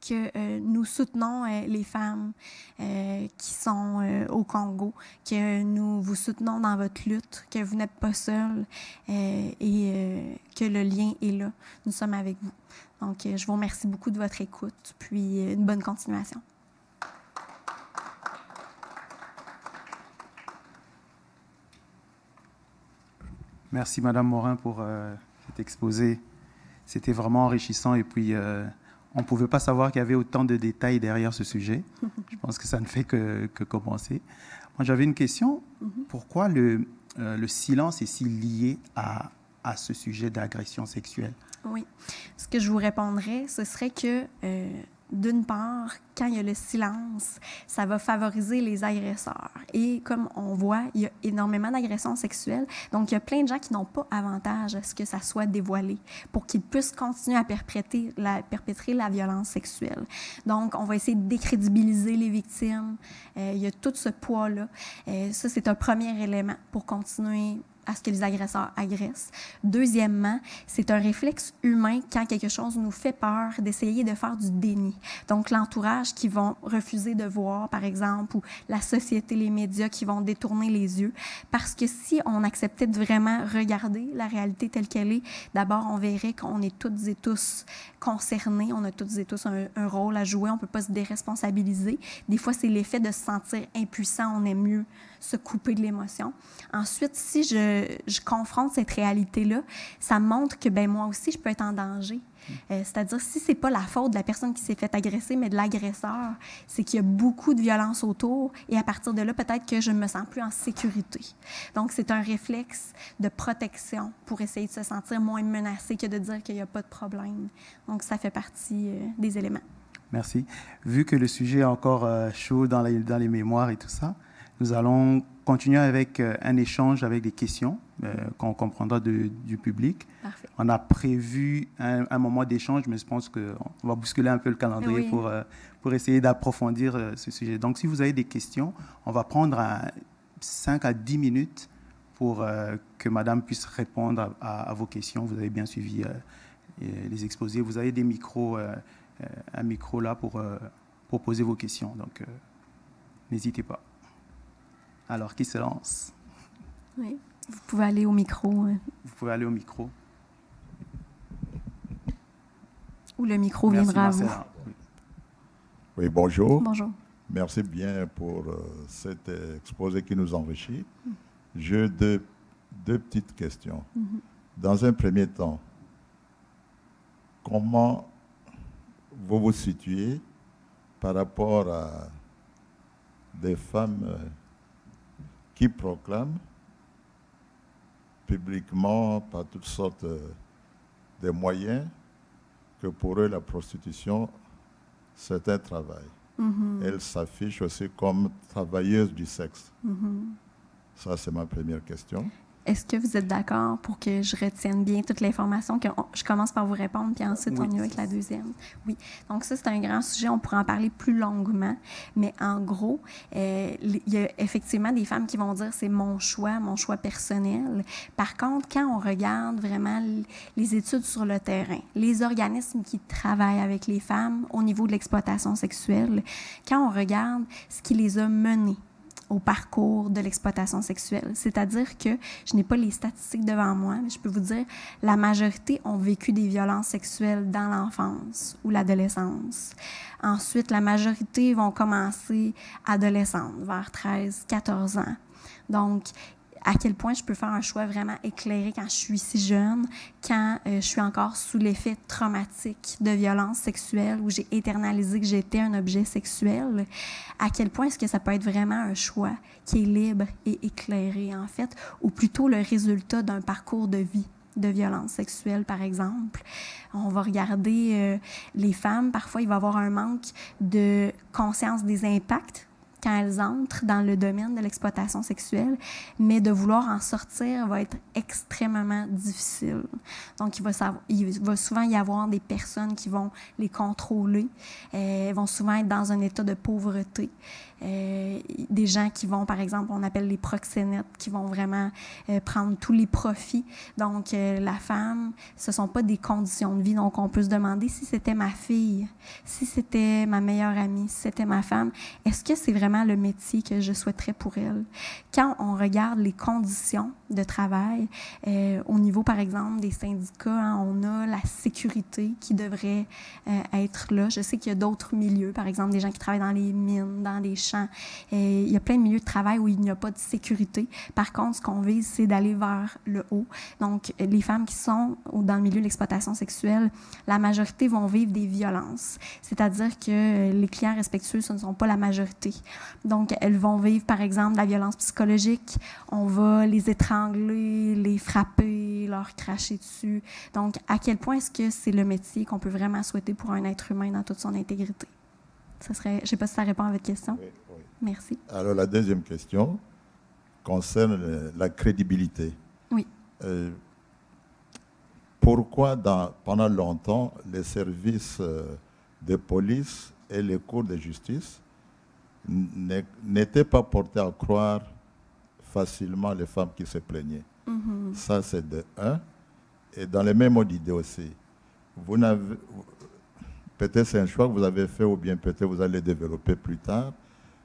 que nous soutenons les femmes qui sont au Congo, que nous vous soutenons dans votre lutte, que vous n'êtes pas seuls et que le lien est là. Nous sommes avec vous. Donc, je vous remercie beaucoup de votre écoute, puis une bonne continuation. Merci, Madame Morin, pour cet exposé. C'était vraiment enrichissant et puis on ne pouvait pas savoir qu'il y avait autant de détails derrière ce sujet. Je pense que ça ne fait que commencer. Moi, j'avais une question. Pourquoi le silence est si lié à ce sujet d'agression sexuelle? Oui. Ce que je vous répondrais, ce serait que, d'une part, quand il y a le silence, ça va favoriser les agresseurs. Et comme on voit, il y a énormément d'agressions sexuelles. Donc, il y a plein de gens qui n'ont pas avantage à ce que ça soit dévoilé pour qu'ils puissent continuer à perpétrer la violence sexuelle. Donc, on va essayer de décrédibiliser les victimes. Il y a tout ce poids-là. Ça, c'est un premier élément pour continuer à ce que les agresseurs agressent. Deuxièmement, c'est un réflexe humain quand quelque chose nous fait peur d'essayer de faire du déni. Donc, l'entourage qui vont refuser de voir, par exemple, ou la société, les médias qui vont détourner les yeux. Parce que si on acceptait de vraiment regarder la réalité telle qu'elle est, d'abord, on verrait qu'on est toutes et tous concernés, on a toutes et tous un rôle à jouer, on ne peut pas se déresponsabiliser. Des fois, c'est l'effet de se sentir impuissant, on aime mieux se couper de l'émotion. Ensuite, si je confronte cette réalité-là, ça montre que ben moi aussi, je peux être en danger. C'est-à-dire, si ce n'est pas la faute de la personne qui s'est fait agresser, mais de l'agresseur, c'est qu'il y a beaucoup de violence autour et à partir de là, peut-être que je ne me sens plus en sécurité. Donc, c'est un réflexe de protection pour essayer de se sentir moins menacé que de dire qu'il n'y a pas de problème. Donc, ça fait partie des éléments. Merci. Vu que le sujet est encore chaud dans les mémoires et tout ça, nous allons continuer avec un échange avec des questions qu'on comprendra du public. Parfait. On a prévu un moment d'échange, mais je pense qu'on va bousculer un peu le calendrier pour essayer d'approfondir ce sujet. Donc, si vous avez des questions, on va prendre 5 à 10 minutes pour que Madame puisse répondre à vos questions. Vous avez bien suivi les exposés. Vous avez des micros, un micro là pour poser vos questions. Donc, n'hésitez pas. Alors, qui se lance? Oui, vous pouvez aller au micro. Vous pouvez aller au micro. Ou le micro Merci, viendra Marcella. à vous. Oui, bonjour. Bonjour. Merci bien pour cet exposé qui nous enrichit. J'ai deux petites questions. Dans un premier temps, comment vous vous situez par rapport à des femmes qui proclament publiquement, par toutes sortes de moyens, que pour eux, la prostitution, c'est un travail. Elles s'affichent aussi comme travailleuses du sexe. Ça, c'est ma première question. Est-ce que vous êtes d'accord pour que je retienne bien toute l'information, que je commence par vous répondre, puis ensuite on y va avec la deuxième? Oui. Donc ça, c'est un grand sujet. On pourrait en parler plus longuement. Mais en gros, il y a effectivement des femmes qui vont dire c'est mon choix personnel. Par contre, quand on regarde vraiment les études sur le terrain, les organismes qui travaillent avec les femmes au niveau de l'exploitation sexuelle, quand on regarde ce qui les a menées au parcours de l'exploitation sexuelle. C'est-à-dire que je n'ai pas les statistiques devant moi, mais je peux vous dire la majorité ont vécu des violences sexuelles dans l'enfance ou l'adolescence. Ensuite, la majorité vont commencer adolescentes, vers 13, 14 ans. Donc, à quel point je peux faire un choix vraiment éclairé quand je suis si jeune, quand je suis encore sous l'effet traumatique de violences sexuelles, où j'ai internalisé que j'étais un objet sexuel, à quel point est-ce que ça peut être vraiment un choix qui est libre et éclairé, en fait, ou plutôt le résultat d'un parcours de vie de violence sexuelle, par exemple. On va regarder les femmes, parfois il va y avoir un manque de conscience des impacts quand elles entrent dans le domaine de l'exploitation sexuelle, mais de vouloir en sortir va être extrêmement difficile. Donc, il va souvent y avoir des personnes qui vont les contrôler, vont souvent être dans un état de pauvreté. Des gens qui vont, par exemple, on appelle les proxénètes, qui vont vraiment prendre tous les profits. Donc, la femme, ce ne sont pas des conditions de vie. Donc, on peut se demander si c'était ma fille, si c'était ma meilleure amie, si c'était ma femme, est-ce que c'est vraiment le métier que je souhaiterais pour elle? Quand on regarde les conditions de travail, au niveau, par exemple, des syndicats, hein, on a la sécurité qui devrait être là. Je sais qu'il y a d'autres milieux, par exemple, des gens qui travaillent dans les mines, dans des champs. Il y a plein de milieux de travail où il n'y a pas de sécurité. Par contre, ce qu'on vise, c'est d'aller vers le haut. Donc, les femmes qui sont dans le milieu de l'exploitation sexuelle, la majorité vont vivre des violences. C'est-à-dire que les clients respectueux, ce ne sont pas la majorité. Donc, elles vont vivre, par exemple, de la violence psychologique. On va les étrangler, les frapper, leur cracher dessus. Donc, à quel point est-ce que c'est le métier qu'on peut vraiment souhaiter pour un être humain dans toute son intégrité? Ça serait, je ne sais pas si ça répond à votre question. Oui, oui. Merci. Alors, la deuxième question concerne la crédibilité. Oui. Pourquoi, pendant longtemps, les services de police et les cours de justice n'étaient pas portés à croire facilement les femmes qui se plaignaient? Ça, c'est de un. Et dans les mêmes modes d'idée aussi, peut-être c'est un choix que vous avez fait ou bien peut-être vous allez développer plus tard,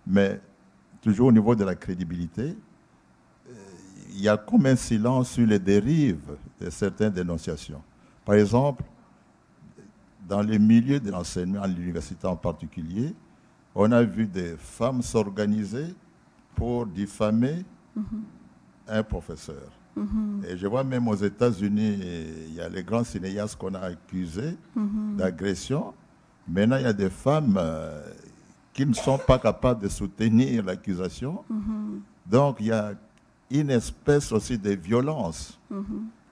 mais toujours au niveau de la crédibilité, il y a comme un silence sur les dérives de certaines dénonciations. Par exemple, dans les milieux de l'enseignement, à l'université en particulier, on a vu des femmes s'organiser pour diffamer un professeur. Et je vois même aux États-Unis, il y a les grands cinéastes qu'on a accusés d'agression. Maintenant, il y a des femmes qui ne sont pas capables de soutenir l'accusation. Donc, il y a une espèce aussi de violence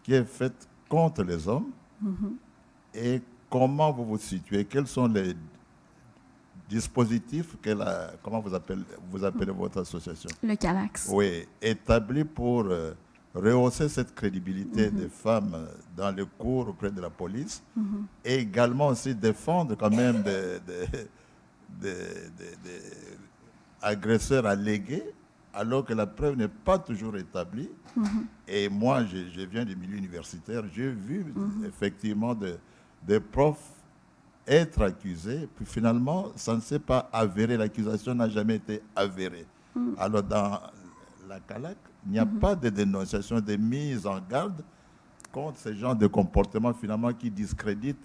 qui est faite contre les hommes. Et comment vous vous situez? Quels sont les dispositifs comment vous appelez votre association? Le CALAX. Oui, établi pour rehausser cette crédibilité des femmes dans les cours auprès de la police et également aussi défendre quand même des agresseurs allégués alors que la preuve n'est pas toujours établie. Et moi, je viens du milieu universitaire, j'ai vu effectivement des profs être accusés, puis finalement, ça ne s'est pas avéré, l'accusation n'a jamais été avérée. Alors dans la CALAC, il n'y a pas de dénonciation, de mise en garde contre ce genre de comportement finalement qui discrédite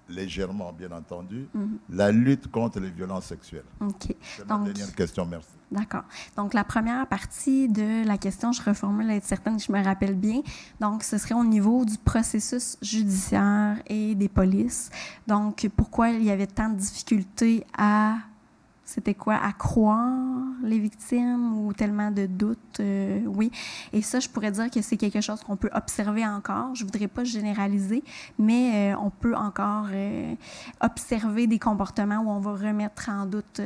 légèrement, bien entendu, la lutte contre les violences sexuelles. OK. C'est ma dernière question, merci. D'accord. Donc, la première partie de la question, je reformule, être certaine que je me rappelle bien. Donc, ce serait au niveau du processus judiciaire et des polices. Donc, pourquoi il y avait tant de difficultés à... C'était quoi? À croire les victimes ou tellement de doutes? Oui. Et ça, je pourrais dire que c'est quelque chose qu'on peut observer encore. Je ne voudrais pas généraliser, mais on peut encore observer des comportements où on va remettre en doute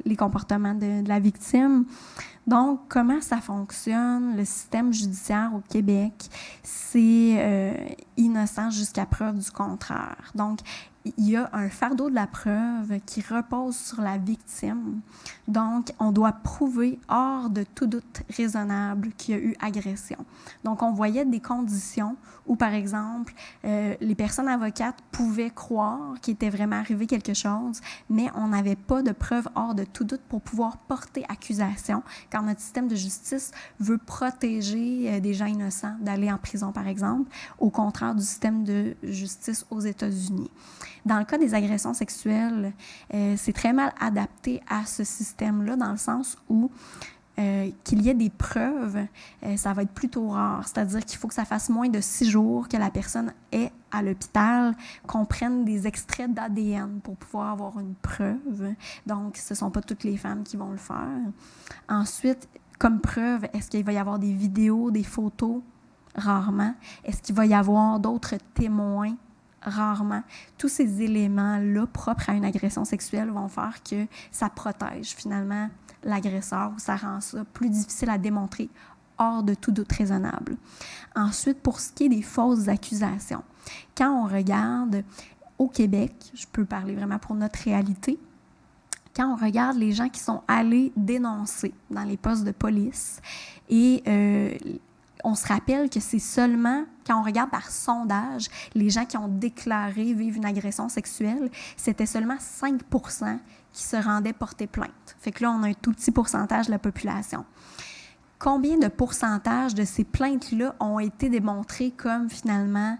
les comportements de la victime. Donc, comment ça fonctionne, le système judiciaire au Québec? C'est innocent jusqu'à preuve du contraire. Donc, il y a un fardeau de la preuve qui repose sur la victime. Donc, on doit prouver hors de tout doute raisonnable qu'il y a eu agression. Donc, on voyait des conditions où, par exemple, les personnes avocates pouvaient croire qu'il était vraiment arrivé quelque chose, mais on n'avait pas de preuve hors de tout doute pour pouvoir porter accusation, car notre système de justice veut protéger des gens innocents d'aller en prison, par exemple, au contraire du système de justice aux États-Unis. Dans le cas des agressions sexuelles, c'est très mal adapté à ce système-là, dans le sens où qu'il y ait des preuves, ça va être plutôt rare. C'est-à-dire qu'il faut que ça fasse moins de 6 jours que la personne est à l'hôpital, qu'on prenne des extraits d'ADN pour pouvoir avoir une preuve. Donc, ce ne sont pas toutes les femmes qui vont le faire. Ensuite, comme preuve, est-ce qu'il va y avoir des vidéos, des photos? Rarement. Est-ce qu'il va y avoir d'autres témoins? Rarement. Tous ces éléments-là propres à une agression sexuelle vont faire que ça protège finalement l'agresseur ou ça rend ça plus difficile à démontrer hors de tout doute raisonnable. Ensuite, pour ce qui est des fausses accusations, quand on regarde au Québec, je peux parler vraiment pour notre réalité, quand on regarde les gens qui sont allés dénoncer dans les postes de police et on se rappelle que c'est seulement, quand on regarde par sondage, les gens qui ont déclaré vivre une agression sexuelle, c'était seulement 5 % qui se rendaient porter plainte. Fait que là, on a un tout petit pourcentage de la population. Combien de pourcentage de ces plaintes-là ont été démontrées comme finalement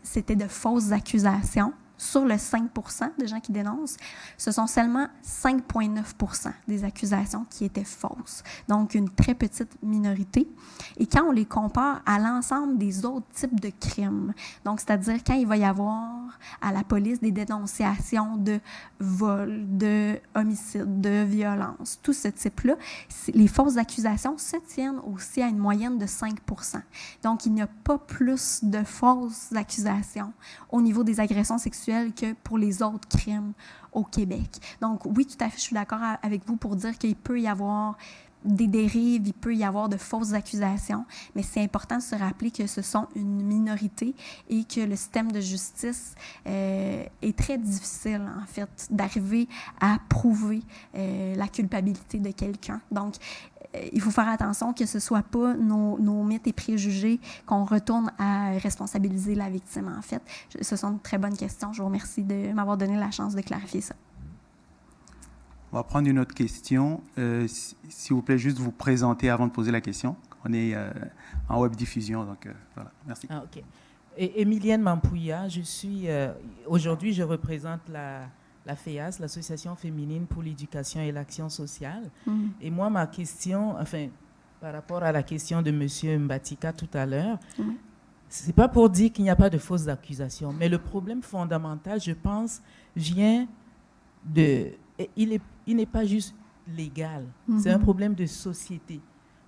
c'était de fausses accusations? Sur le 5 % des gens qui dénoncent, ce sont seulement 5,9 % des accusations qui étaient fausses. Donc, une très petite minorité. Et quand on les compare à l'ensemble des autres types de crimes, donc c'est-à-dire quand il va y avoir à la police des dénonciations de vol, de homicide, de violence, tout ce type-là, les fausses accusations se tiennent aussi à une moyenne de 5 %. Donc, il n'y a pas plus de fausses accusations au niveau des agressions sexuelles que pour les autres crimes au Québec. Donc, oui, tout à fait, je suis d'accord avec vous pour dire qu'il peut y avoir des dérives, il peut y avoir de fausses accusations, mais c'est important de se rappeler que ce sont une minorité et que le système de justice est très difficile, en fait, d'arriver à prouver la culpabilité de quelqu'un. Donc, il faut faire attention que ce ne soit pas nos mythes et préjugés qu'on retourne à responsabiliser la victime, en fait. Ce sont de très bonnes questions. Je vous remercie de m'avoir donné la chance de clarifier ça. On va prendre une autre question. S'il vous plaît, juste vous présenter avant de poser la question. On est en web diffusion, donc voilà. Merci. Ah, OK. Émilienne Mampouya, aujourd'hui, je représente la FEAS, l'Association féminine pour l'éducation et l'action sociale. Et moi, ma question, enfin, par rapport à la question de M. Mbatika tout à l'heure, c'est pas pour dire qu'il n'y a pas de fausses accusations, mais le problème fondamental, je pense, vient de... Il n'est pas juste légal, c'est un problème de société.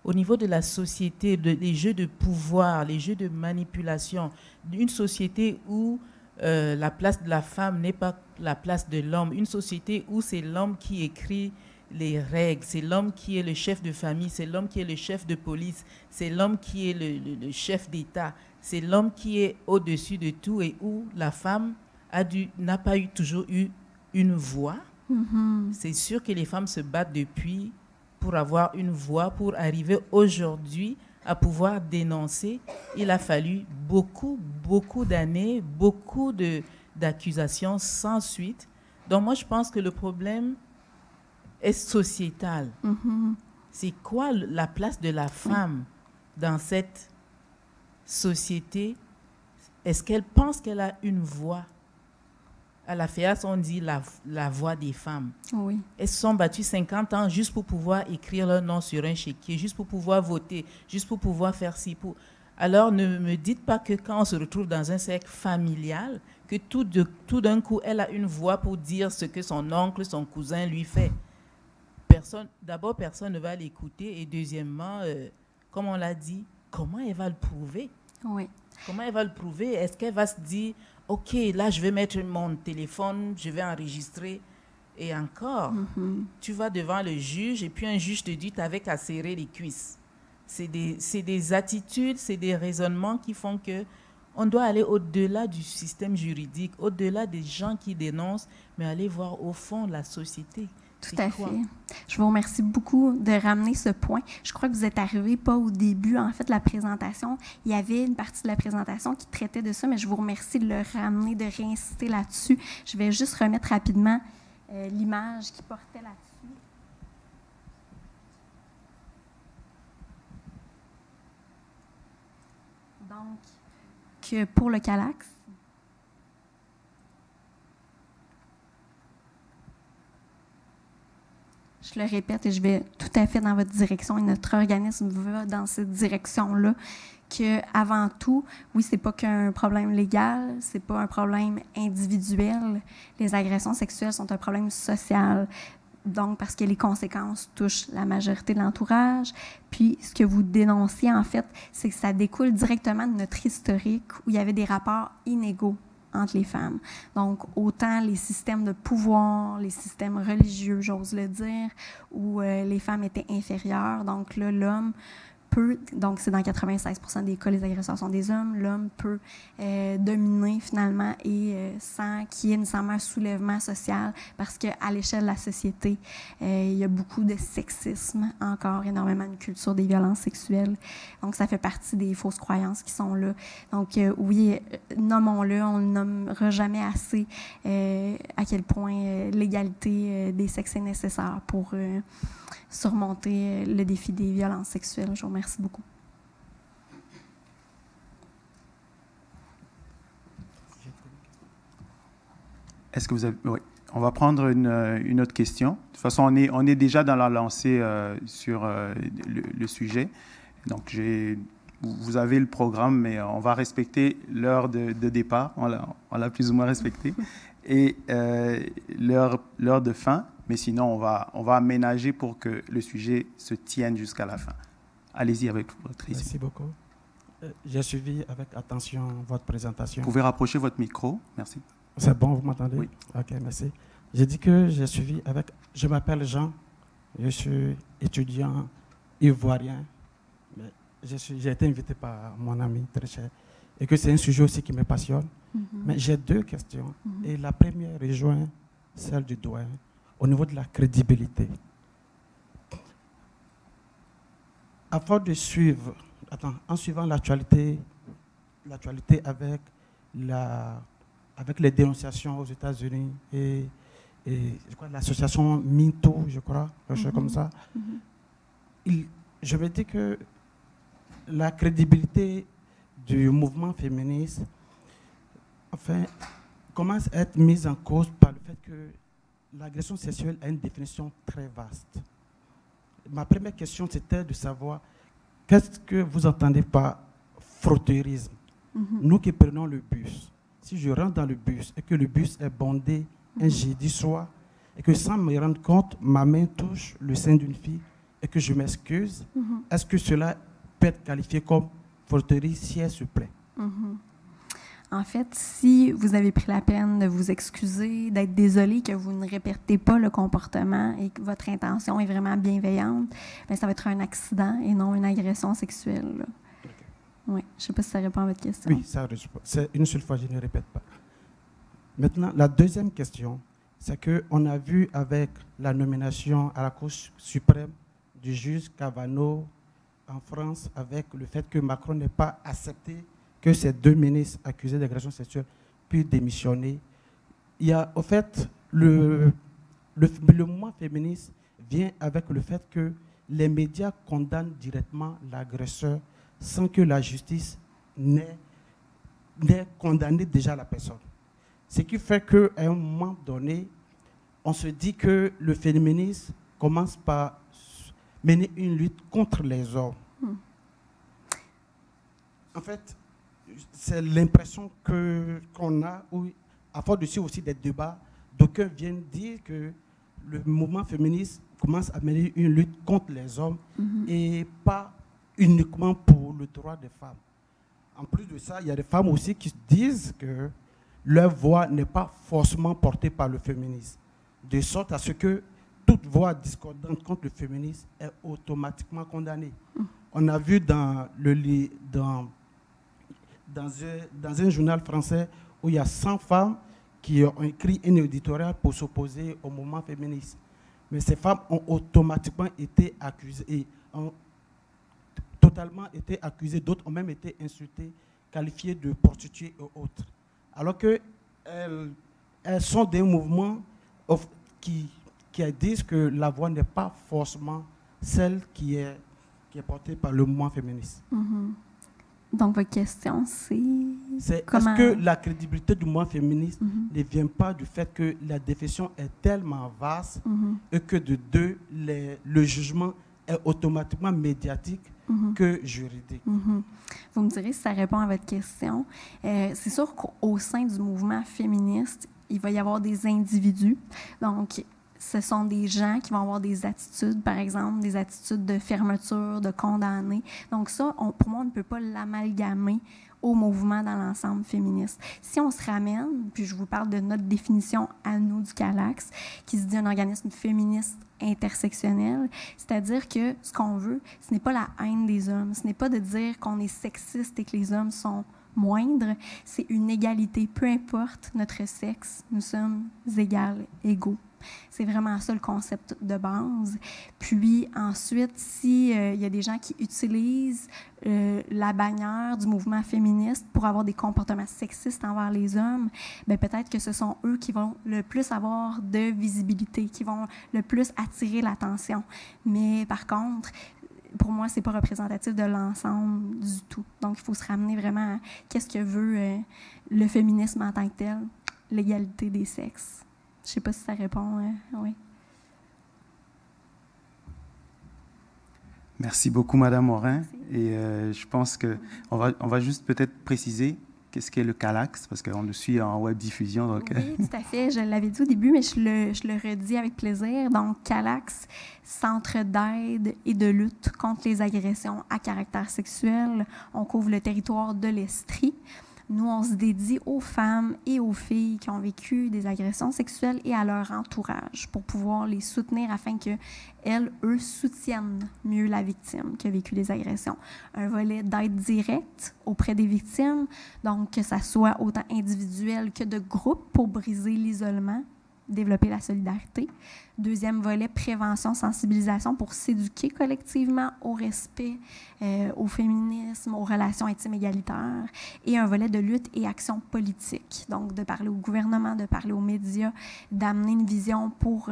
Au niveau de la société, les jeux de pouvoir, les jeux de manipulation, une société où la place de la femme n'est pas la place de l'homme, une société où c'est l'homme qui écrit les règles, c'est l'homme qui est le chef de famille, c'est l'homme qui est le chef de police, c'est l'homme qui est le chef d'État, c'est l'homme qui est au-dessus de tout et où la femme n'a pas toujours eu une voix. C'est sûr que les femmes se battent depuis pour avoir une voix, pour arriver aujourd'hui à pouvoir dénoncer. Il a fallu beaucoup d'années, beaucoup d'accusations sans suite. Donc moi, je pense que le problème est sociétal. C'est quoi la place de la femme dans cette société? Est-ce qu'elle pense qu'elle a une voix à la FEAS, on dit la voix des femmes. Oui. Elles se sont battues 50 ans juste pour pouvoir écrire leur nom sur un chéquier, juste pour pouvoir voter, juste pour pouvoir faire ci. Alors, ne me dites pas que quand on se retrouve dans un cercle familial, que tout d'un coup, elle a une voix pour dire ce que son oncle, son cousin lui fait. D'abord, personne ne va l'écouter. Et deuxièmement, comme on l'a dit, comment elle va le prouver? Oui. Comment elle va le prouver? Est-ce qu'elle va se dire, OK, là, je vais mettre mon téléphone, je vais enregistrer. Et encore, tu vas devant le juge et puis un juge te dit, tu n'avais qu'à serrer les cuisses. C'est des attitudes, c'est des raisonnements qui font qu'on doit aller au-delà du système juridique, au-delà des gens qui dénoncent, mais aller voir au fond la société. Tout à fait. Je vous remercie beaucoup de ramener ce point. Je crois que vous êtes arrivé pas au début, en fait, de la présentation. Il y avait une partie de la présentation qui traitait de ça, mais je vous remercie de le ramener, de réinsister là-dessus. Je vais juste remettre rapidement l'image qui portait là-dessus. Donc, que pour le CALAX, je le répète et je vais tout à fait dans votre direction et notre organisme va dans cette direction-là, qu'avant tout, oui, c'est pas qu'un problème légal, c'est pas un problème individuel. Les agressions sexuelles sont un problème social. Donc, parce que les conséquences touchent la majorité de l'entourage. Puis, ce que vous dénonciez, en fait, c'est que ça découle directement de notre historique où il y avait des rapports inégaux entre les femmes. Donc, autant les systèmes de pouvoir, les systèmes religieux, j'ose le dire, où les femmes étaient inférieures. Donc là, l'homme peut, donc c'est dans 96% des cas, les agresseurs sont des hommes, l'homme peut dominer finalement et sans qu'il y ait nécessairement un soulèvement social parce qu'à l'échelle de la société, il y a beaucoup de sexisme, encore énormément de culture des violences sexuelles. Donc, ça fait partie des fausses croyances qui sont là. Donc, oui, nommons-le, on ne le nommera jamais assez à quel point l'égalité des sexes est nécessaire pour surmonter le défi des violences sexuelles. Je vous remercie beaucoup. Est-ce que vous avez... Oui. On va prendre une autre question. De toute façon, on est déjà dans la lancée sur le sujet. Donc, vous avez le programme, mais on va respecter l'heure de départ. On l'a plus ou moins respecté. Et l'heure de fin. Mais sinon, on va aménager pour que le sujet se tienne jusqu'à la fin. Allez-y avec votre question. Merci beaucoup. J'ai suivi avec attention votre présentation. Vous pouvez rapprocher votre micro. Merci. C'est bon, vous m'entendez? Oui. OK, merci. J'ai dit que j'ai suivi avec... Je m'appelle Jean, je suis étudiant ivoirien. J'ai été invité par mon ami très cher et que c'est un sujet aussi qui me passionne. Mais j'ai deux questions. Et la première rejoint celle du doyen au niveau de la crédibilité. Avant de suivre, en suivant l'actualité avec les dénonciations aux États-Unis et je crois l'association Minto, je crois, quelque chose comme ça, je me dis que la crédibilité du mouvement féministe commence à être mise en cause par le fait que l'agression sexuelle a une définition très vaste. Ma première question, c'était de savoir qu'est-ce que vous entendez par frotteurisme. Nous qui prenons le bus, si je rentre dans le bus et que le bus est bondé un jeudi soir et que sans me rendre compte, ma main touche le sein d'une fille et que je m'excuse, est-ce que cela peut être qualifié comme frotterie si elle se plaît? En fait, si vous avez pris la peine de vous excuser, d'être désolé que vous ne répétez pas le comportement et que votre intention est vraiment bienveillante, bien, ça va être un accident et non une agression sexuelle. Là. Okay. Oui, je ne sais pas si ça répond à votre question. Oui, ça répond. C'est une seule fois, je ne répète pas. Maintenant, la deuxième question, c'est qu'on a vu avec la nomination à la Cour suprême du juge Cavano en France, avec le fait que Macron n'ait pas accepté que ces deux ministres accusés d'agression sexuelle puissent démissionner. Il y a, au fait, le mouvement féministe vient avec le fait que les médias condamnent directement l'agresseur sans que la justice n'ait condamné déjà la personne. Ce qui fait qu'à un moment donné, on se dit que le féminisme commence par mener une lutte contre les hommes. En fait, c'est l'impression qu'on a, où, à force de suivre aussi des débats, d'aucuns viennent dire que le mouvement féministe commence à mener une lutte contre les hommes et pas uniquement pour le droit des femmes. En plus de ça, il y a des femmes aussi qui disent que leur voix n'est pas forcément portée par le féminisme, de sorte à ce que toute voix discordante contre le féminisme est automatiquement condamnée. On a vu dans un journal français où il y a 100 femmes qui ont écrit un éditorial pour s'opposer au mouvement féministe. Mais ces femmes ont automatiquement été accusées, ont totalement été accusées, d'autres ont même été insultées, qualifiées de prostituées et autres. Alors qu'elles sont des mouvements qui disent que la voix n'est pas forcément celle qui est portée par le mouvement féministe. Donc, votre question, c'est comment... Est-ce que la crédibilité du mouvement féministe ne vient pas du fait que la définition est tellement vaste et que de deux, le jugement est automatiquement médiatique que juridique? Vous me direz si ça répond à votre question. C'est sûr qu'au sein du mouvement féministe, il va y avoir des individus. Donc, ce sont des gens qui vont avoir des attitudes, par exemple, des attitudes de fermeture, de condamner. Donc ça, pour moi, on ne peut pas l'amalgamer au mouvement dans l'ensemble féministe. Si on se ramène, puis je vous parle de notre définition à nous du CALAX, qui se dit un organisme féministe intersectionnel, c'est-à-dire que ce qu'on veut, ce n'est pas la haine des hommes, ce n'est pas de dire qu'on est sexiste et que les hommes sont moindres, c'est une égalité, peu importe notre sexe, nous sommes égales, égaux. C'est vraiment ça le concept de base. Puis ensuite, s'il y a des gens qui utilisent la bannière du mouvement féministe pour avoir des comportements sexistes envers les hommes, bien, peut-être que ce sont eux qui vont le plus avoir de visibilité, qui vont le plus attirer l'attention. Mais par contre, pour moi, ce n'est pas représentatif de l'ensemble du tout. Donc, il faut se ramener vraiment à qu'est-ce que veut le féminisme en tant que tel, l'égalité des sexes. Je ne sais pas si ça répond. Oui. Merci beaucoup, Madame Morin. Et je pense qu'on va juste peut-être préciser qu'est-ce qu'est le CALAX, parce qu'on le suit en web diffusion. Donc... Oui, tout à fait. Je l'avais dit au début, mais je le redis avec plaisir. Donc, CALAX, Centre d'aide et de lutte contre les agressions à caractère sexuel. On couvre le territoire de l'Estrie. Nous, on se dédie aux femmes et aux filles qui ont vécu des agressions sexuelles et à leur entourage pour pouvoir les soutenir afin qu'elles, eux, soutiennent mieux la victime qui a vécu des agressions. Un volet d'aide directe auprès des victimes, donc que ça soit autant individuel que de groupe pour briser l'isolement, développer la solidarité. Deuxième volet, prévention, sensibilisation pour s'éduquer collectivement au respect, au féminisme, aux relations intimes égalitaires. Et un volet de lutte et action politique. Donc, de parler au gouvernement, de parler aux médias, d'amener une vision pour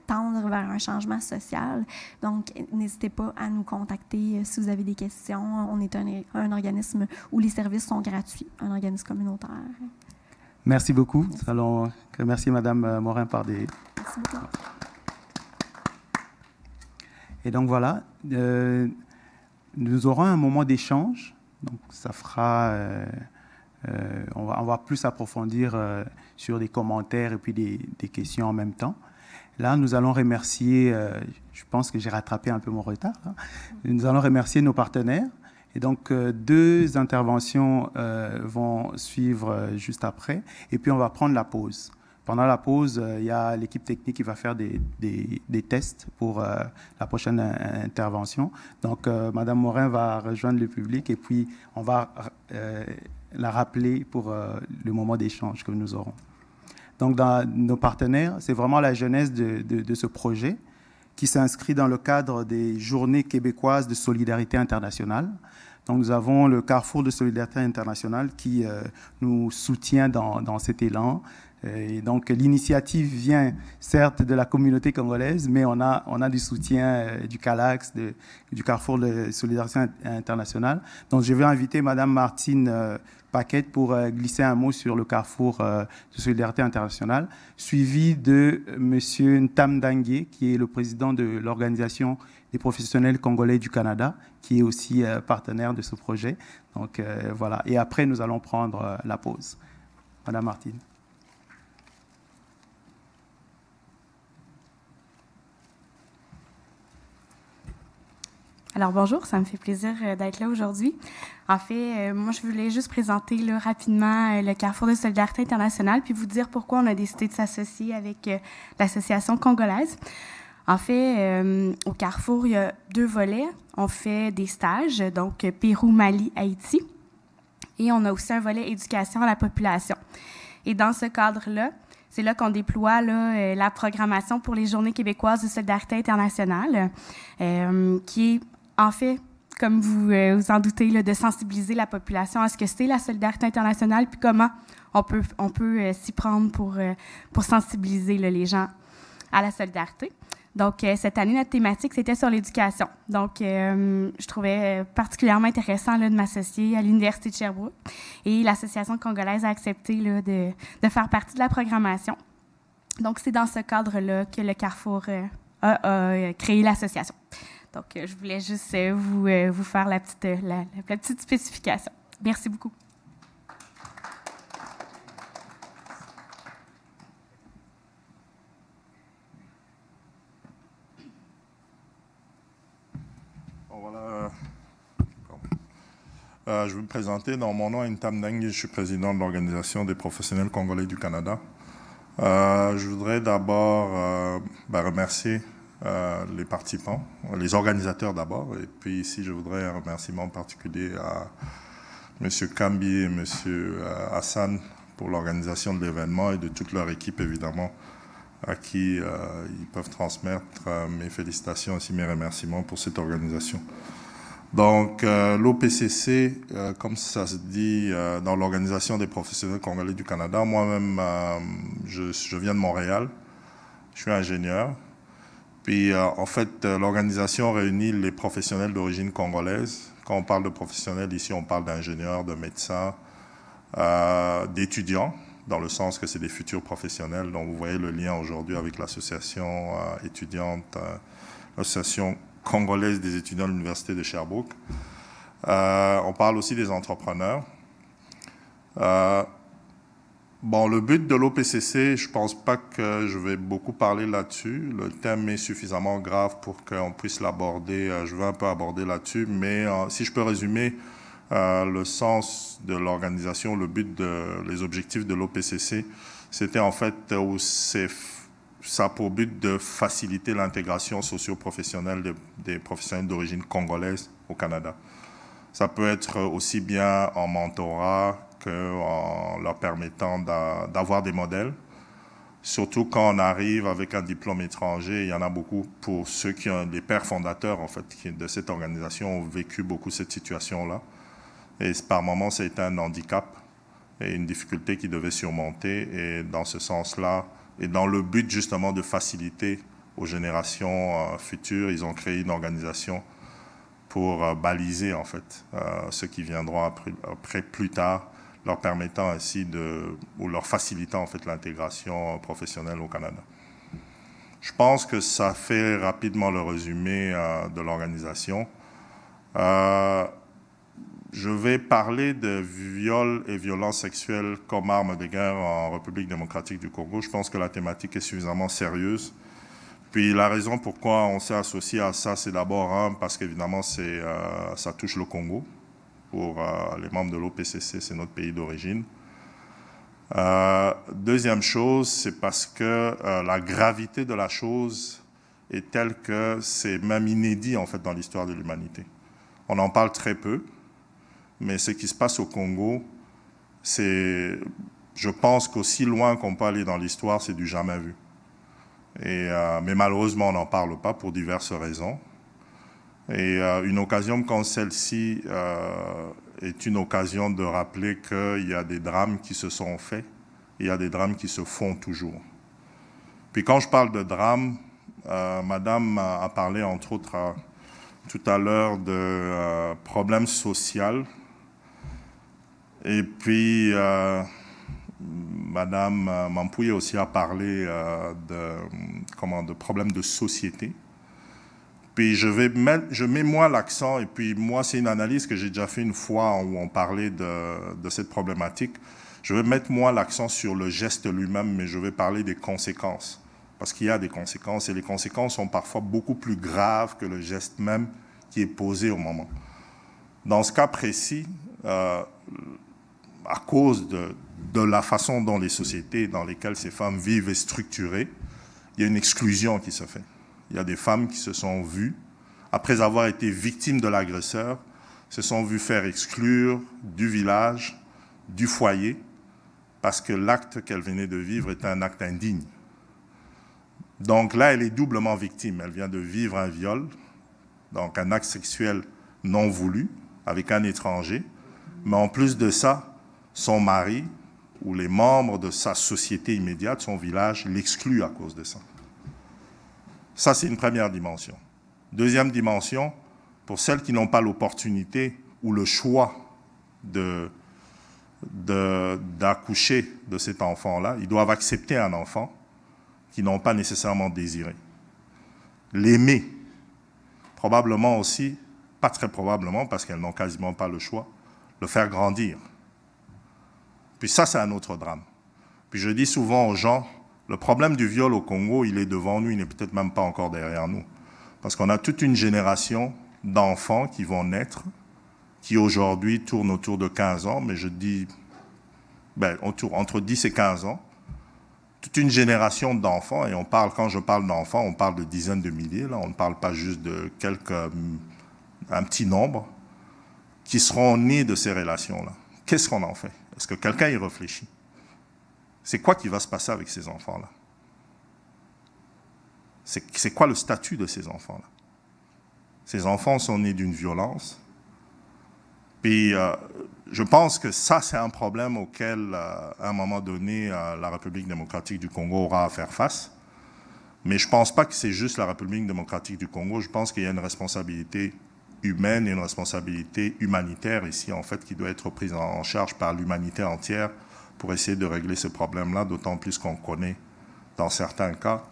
tendre vers un changement social. Donc, n'hésitez pas à nous contacter si vous avez des questions. On est un organisme où les services sont gratuits, un organisme communautaire. Merci beaucoup. Nous allons remercier Mme Morin par des... Merci beaucoup. Et donc voilà, nous aurons un moment d'échange. Donc ça fera... on va plus approfondir sur des commentaires et puis des questions en même temps. Là, nous allons remercier... je pense que j'ai rattrapé un peu mon retard. Hein. Nous allons remercier nos partenaires. Et donc, 2 interventions vont suivre juste après. Et puis, on va prendre la pause. Pendant la pause, il y a l'équipe technique qui va faire des tests pour la prochaine intervention. Donc, Mme Morin va rejoindre le public et puis on va la rappeler pour le moment d'échange que nous aurons. Donc, dans nos partenaires, c'est vraiment la genèse de ce projet qui s'inscrit dans le cadre des Journées québécoises de solidarité internationale. Donc nous avons le Carrefour de solidarité internationale qui nous soutient dans cet élan. Et donc l'initiative vient certes de la communauté congolaise, mais on a du soutien du CALAX, du Carrefour de solidarité internationale. Donc je vais inviter Madame Martine Paquette pour glisser un mot sur le Carrefour de solidarité internationale, suivi de Monsieur Ntam Dangue, qui est le président de l'Organisation des professionnels congolais du Canada, qui est aussi partenaire de ce projet. Donc voilà. Et après, nous allons prendre la pause. Madame Martine. Alors bonjour, ça me fait plaisir d'être là aujourd'hui. En fait, moi je voulais juste présenter là, rapidement le Carrefour de solidarité internationale puis vous dire pourquoi on a décidé de s'associer avec l'association congolaise. En fait, au Carrefour, il y a 2 volets. On fait des stages, donc Pérou, Mali, Haïti. Et on a aussi un volet éducation à la population. Et dans ce cadre-là, c'est là qu'on déploie là, la programmation pour les Journées québécoises de solidarité internationale, qui est en fait, comme vous vous en doutez, là, de sensibiliser la population à ce que c'est la solidarité internationale, puis comment on peut s'y prendre pour sensibiliser là, les gens à la solidarité. Donc, cette année, notre thématique, c'était sur l'éducation. Donc, je trouvais particulièrement intéressant là, de m'associer à l'Université de Sherbrooke. Et l'Association congolaise a accepté là, de faire partie de la programmation. Donc, c'est dans ce cadre-là que le Carrefour a créé l'association. Donc, je voulais juste vous faire la petite spécification. Merci beaucoup. Je vais me présenter. Dans mon nom, Ntam Dangue, je suis président de l'Organisation des professionnels congolais du Canada. Je voudrais d'abord remercier les participants, les organisateurs d'abord, et puis ici je voudrais un remerciement particulier à M. Kambi et M. Hassan pour l'organisation de l'événement et de toute leur équipe évidemment, à qui ils peuvent transmettre mes félicitations et aussi mes remerciements pour cette organisation. Donc, l'OPCC, comme ça se dit dans l'Organisation des professionnels congolais du Canada, moi-même, je viens de Montréal, je suis ingénieur. Puis, en fait, l'organisation réunit les professionnels d'origine congolaise. Quand on parle de professionnels, ici, on parle d'ingénieurs, de médecins, d'étudiants, dans le sens que c'est des futurs professionnels. Donc, vous voyez le lien aujourd'hui avec l'association étudiante, l'association congolaise des étudiants de l'Université de Sherbrooke. On parle aussi des entrepreneurs. Bon, le but de l'OPCC, je ne pense pas que je vais beaucoup parler là-dessus. Le thème est suffisamment grave pour qu'on puisse l'aborder. Je vais un peu aborder là-dessus, mais si je peux résumer le sens de l'organisation, le but, les objectifs de l'OPCC, c'était en fait, ça a pour but de faciliter l'intégration socio-professionnelle des professionnels d'origine congolaise au Canada. Ça peut être aussi bien en mentorat qu'en leur permettant d'avoir des modèles. Surtout quand on arrive avec un diplôme étranger, il y en a beaucoup pour ceux qui ont des pères fondateurs en fait, de cette organisation ont vécu beaucoup cette situation-là. Et par moments, c'était un handicap et une difficulté qu'ils devaient surmonter. Et dans ce sens-là, et dans le but justement de faciliter aux générations futures, ils ont créé une organisation pour baliser en fait ceux qui viendront après plus tard, leur permettant ainsi ou leur facilitant en fait l'intégration professionnelle au Canada. Je pense que ça fait rapidement le résumé de l'organisation. Je vais parler de viol et violences sexuelles comme arme de guerre en République démocratique du Congo. Je pense que la thématique est suffisamment sérieuse. Puis la raison pourquoi on s'est associé à ça, c'est d'abord parce qu'évidemment ça touche le Congo. Pour les membres de l'OPCC, c'est notre pays d'origine. Deuxième chose, c'est parce que la gravité de la chose est telle que c'est même inédit en fait dans l'histoire de l'humanité. On en parle très peu. Mais ce qui se passe au Congo, je pense qu'aussi loin qu'on peut aller dans l'histoire, c'est du jamais vu. Mais malheureusement, on n'en parle pas pour diverses raisons. Et une occasion comme celle-ci est une occasion de rappeler qu'il y a des drames qui se sont faits, et il y a des drames qui se font toujours. Puis quand je parle de drame, Madame a parlé entre autres tout à l'heure de problèmes sociaux. Et puis Madame Mampouye aussi a parlé de problèmes de société. Puis je mets moi l'accent, et puis moi c'est une analyse que j'ai déjà fait une fois où on parlait de cette problématique. Je vais mettre moi l'accent sur le geste lui-même, mais je vais parler des conséquences. Parce qu'il y a des conséquences, et les conséquences sont parfois beaucoup plus graves que le geste même qui est posé au moment. Dans ce cas précis, à cause de la façon dont les sociétés dans lesquelles ces femmes vivent est structurée, il y a une exclusion qui se fait. Il y a des femmes qui se sont vues, après avoir été victimes de l'agresseur, se sont vues faire exclure du village, du foyer, parce que l'acte qu'elle venait de vivre était un acte indigne. Donc là, elle est doublement victime. Elle vient de vivre un viol, donc un acte sexuel non voulu, avec un étranger, mais en plus de ça, son mari ou les membres de sa société immédiate, son village, l'excluent à cause de ça. Ça, c'est une première dimension. Deuxième dimension, pour celles qui n'ont pas l'opportunité ou le choix d'accoucher de cet enfant-là, ils doivent accepter un enfant qu'ils n'ont pas nécessairement désiré. L'aimer, probablement aussi, pas très probablement, parce qu'elles n'ont quasiment pas le choix, le faire grandir. Puis ça, c'est un autre drame. Puis je dis souvent aux gens, le problème du viol au Congo, il est devant nous, il n'est peut-être même pas encore derrière nous. Parce qu'on a toute une génération d'enfants qui vont naître, qui aujourd'hui tournent autour de 15 ans, mais je dis entre 10 et 15 ans, toute une génération d'enfants, et quand je parle d'enfants, on parle de dizaines de milliers, là, on ne parle pas juste de un petit nombre, qui seront nés de ces relations-là. Qu'est-ce qu'on en fait? Est-ce que quelqu'un y réfléchit? C'est quoi qui va se passer avec ces enfants-là? C'est quoi le statut de ces enfants-là? Ces enfants sont nés d'une violence. Puis je pense que ça, c'est un problème auquel, à un moment donné, la République démocratique du Congo aura à faire face. Mais je ne pense pas que c'est juste la République démocratique du Congo. Je pense qu'il y a une responsabilité humaine et une responsabilité humanitaire ici, en fait, qui doit être prise en charge par l'humanité entière pour essayer de régler ce problème-là, d'autant plus qu'on connaît, dans certains cas,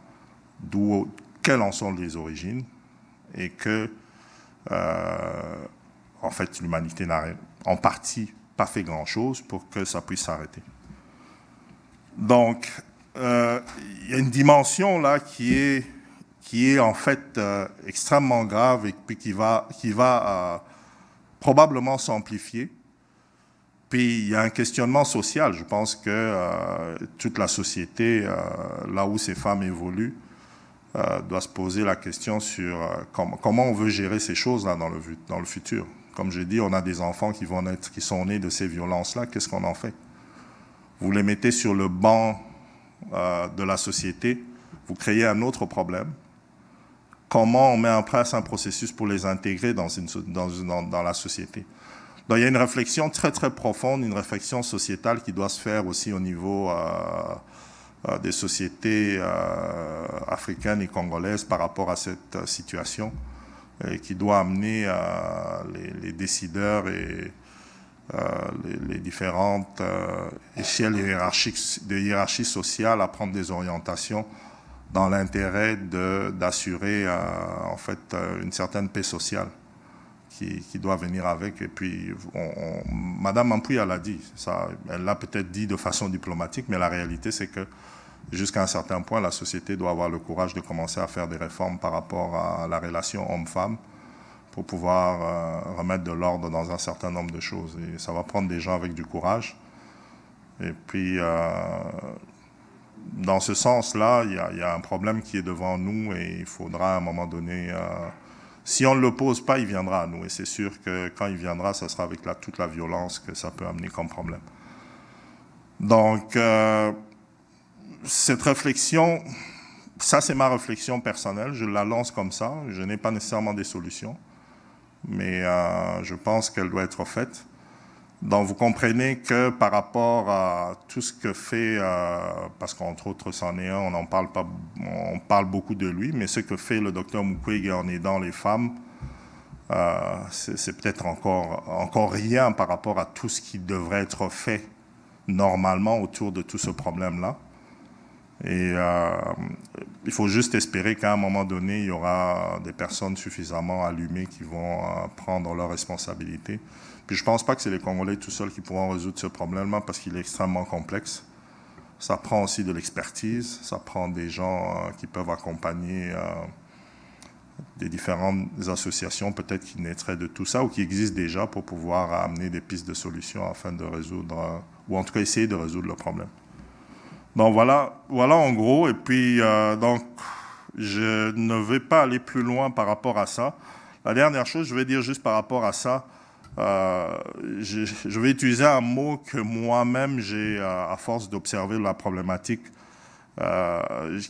quelles en sont les origines, et que, en fait, l'humanité n'a en partie pas fait grand-chose pour que ça puisse s'arrêter. Donc, il y a une dimension là qui est en fait extrêmement grave et puis qui va probablement s'amplifier. Puis il y a un questionnement social. Je pense que toute la société, là où ces femmes évoluent, doit se poser la question sur comment on veut gérer ces choses-là dans le futur. Comme je dis, on a des enfants qui sont nés de ces violences-là. Qu'est-ce qu'on en fait? Vous les mettez sur le banc de la société, vous créez un autre problème. Comment on met en place un processus pour les intégrer dans la société? Donc il y a une réflexion très très profonde, une réflexion sociétale qui doit se faire aussi au niveau des sociétés africaines et congolaises par rapport à cette situation, et qui doit amener les décideurs et les différentes échelles de hiérarchie sociale à prendre des orientations dans l'intérêt d'assurer en fait une certaine paix sociale qui doit venir avec. Et puis, Madame Mampouye l'a dit, elle l'a peut-être dit de façon diplomatique, mais la réalité, c'est que jusqu'à un certain point, la société doit avoir le courage de commencer à faire des réformes par rapport à la relation homme-femme pour pouvoir remettre de l'ordre dans un certain nombre de choses. Et ça va prendre des gens avec du courage. Et puis, dans ce sens-là, il y a un problème qui est devant nous et il faudra à un moment donné... si on ne le pose pas, il viendra à nous. Et c'est sûr que quand il viendra, ça sera avec toute la violence que ça peut amener comme problème. Donc, cette réflexion, ça c'est ma réflexion personnelle, je la lance comme ça, je n'ai pas nécessairement des solutions. mais je pense qu'elle doit être faite. Donc, vous comprenez que par rapport à tout ce que fait, parce qu'entre autres, c'en est un, on en parle pas, on parle beaucoup de lui, mais ce que fait le docteur Mukwege en aidant les femmes, c'est peut-être encore rien par rapport à tout ce qui devrait être fait normalement autour de tout ce problème-là. Et il faut juste espérer qu'à un moment donné, il y aura des personnes suffisamment allumées qui vont prendre leurs responsabilités. Puis je ne pense pas que c'est les Congolais tout seuls qui pourront résoudre ce problème-là parce qu'il est extrêmement complexe. Ça prend aussi de l'expertise, ça prend des gens qui peuvent accompagner des différentes associations peut-être qui naîtraient de tout ça ou qui existent déjà pour pouvoir amener des pistes de solutions afin de résoudre, ou en tout cas essayer de résoudre le problème. Donc voilà en gros, et puis donc je ne vais pas aller plus loin par rapport à ça. La dernière chose, je vais dire juste par rapport à ça, je vais utiliser un mot que moi-même j'ai, à force d'observer la problématique,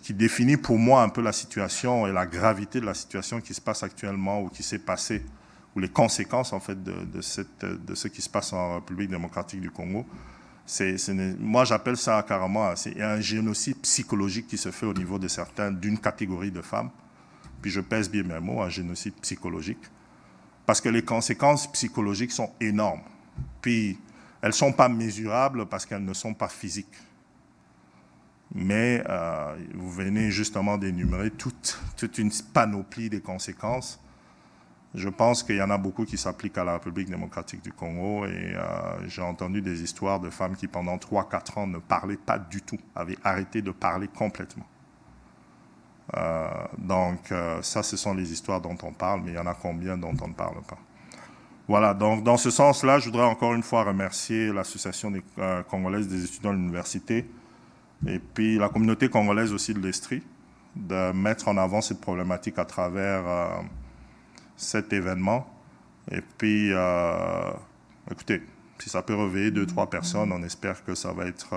qui définit pour moi un peu la situation et la gravité de la situation qui se passe actuellement ou qui s'est passée, ou les conséquences en fait de ce qui se passe en République démocratique du Congo. Moi, j'appelle ça carrément un génocide psychologique qui se fait au niveau de d'une catégorie de femmes. Puis je pèse bien mes mots, un génocide psychologique. Parce que les conséquences psychologiques sont énormes. Puis elles ne sont pas mesurables parce qu'elles ne sont pas physiques. Mais vous venez justement d'énumérer toute une panoplie des conséquences. Je pense qu'il y en a beaucoup qui s'appliquent à la République démocratique du Congo et j'ai entendu des histoires de femmes qui pendant 3-4 ans ne parlaient pas du tout, avaient arrêté de parler complètement. Donc ça, ce sont les histoires dont on parle, mais il y en a combien dont on ne parle pas. Voilà, donc dans ce sens-là, je voudrais encore une fois remercier l'Association congolaise des étudiants de l'université et puis la communauté congolaise aussi de l'Estrie de mettre en avant cette problématique à travers cet événement. Et puis, écoutez, si ça peut réveiller 2-3 personnes, on espère que ça va être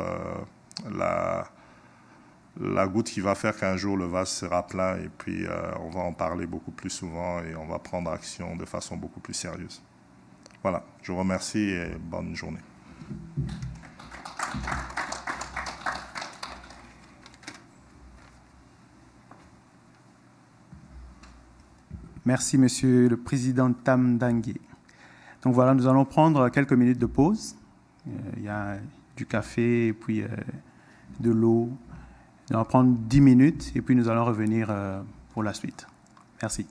la goutte qui va faire qu'un jour le vase sera plein et puis on va en parler beaucoup plus souvent et on va prendre action de façon beaucoup plus sérieuse. Voilà, je vous remercie et bonne journée. Merci, Monsieur le Président Tam Dangué. Donc voilà, nous allons prendre quelques minutes de pause. Il y a du café et puis de l'eau. Nous allons prendre 10 minutes et puis nous allons revenir pour la suite. Merci.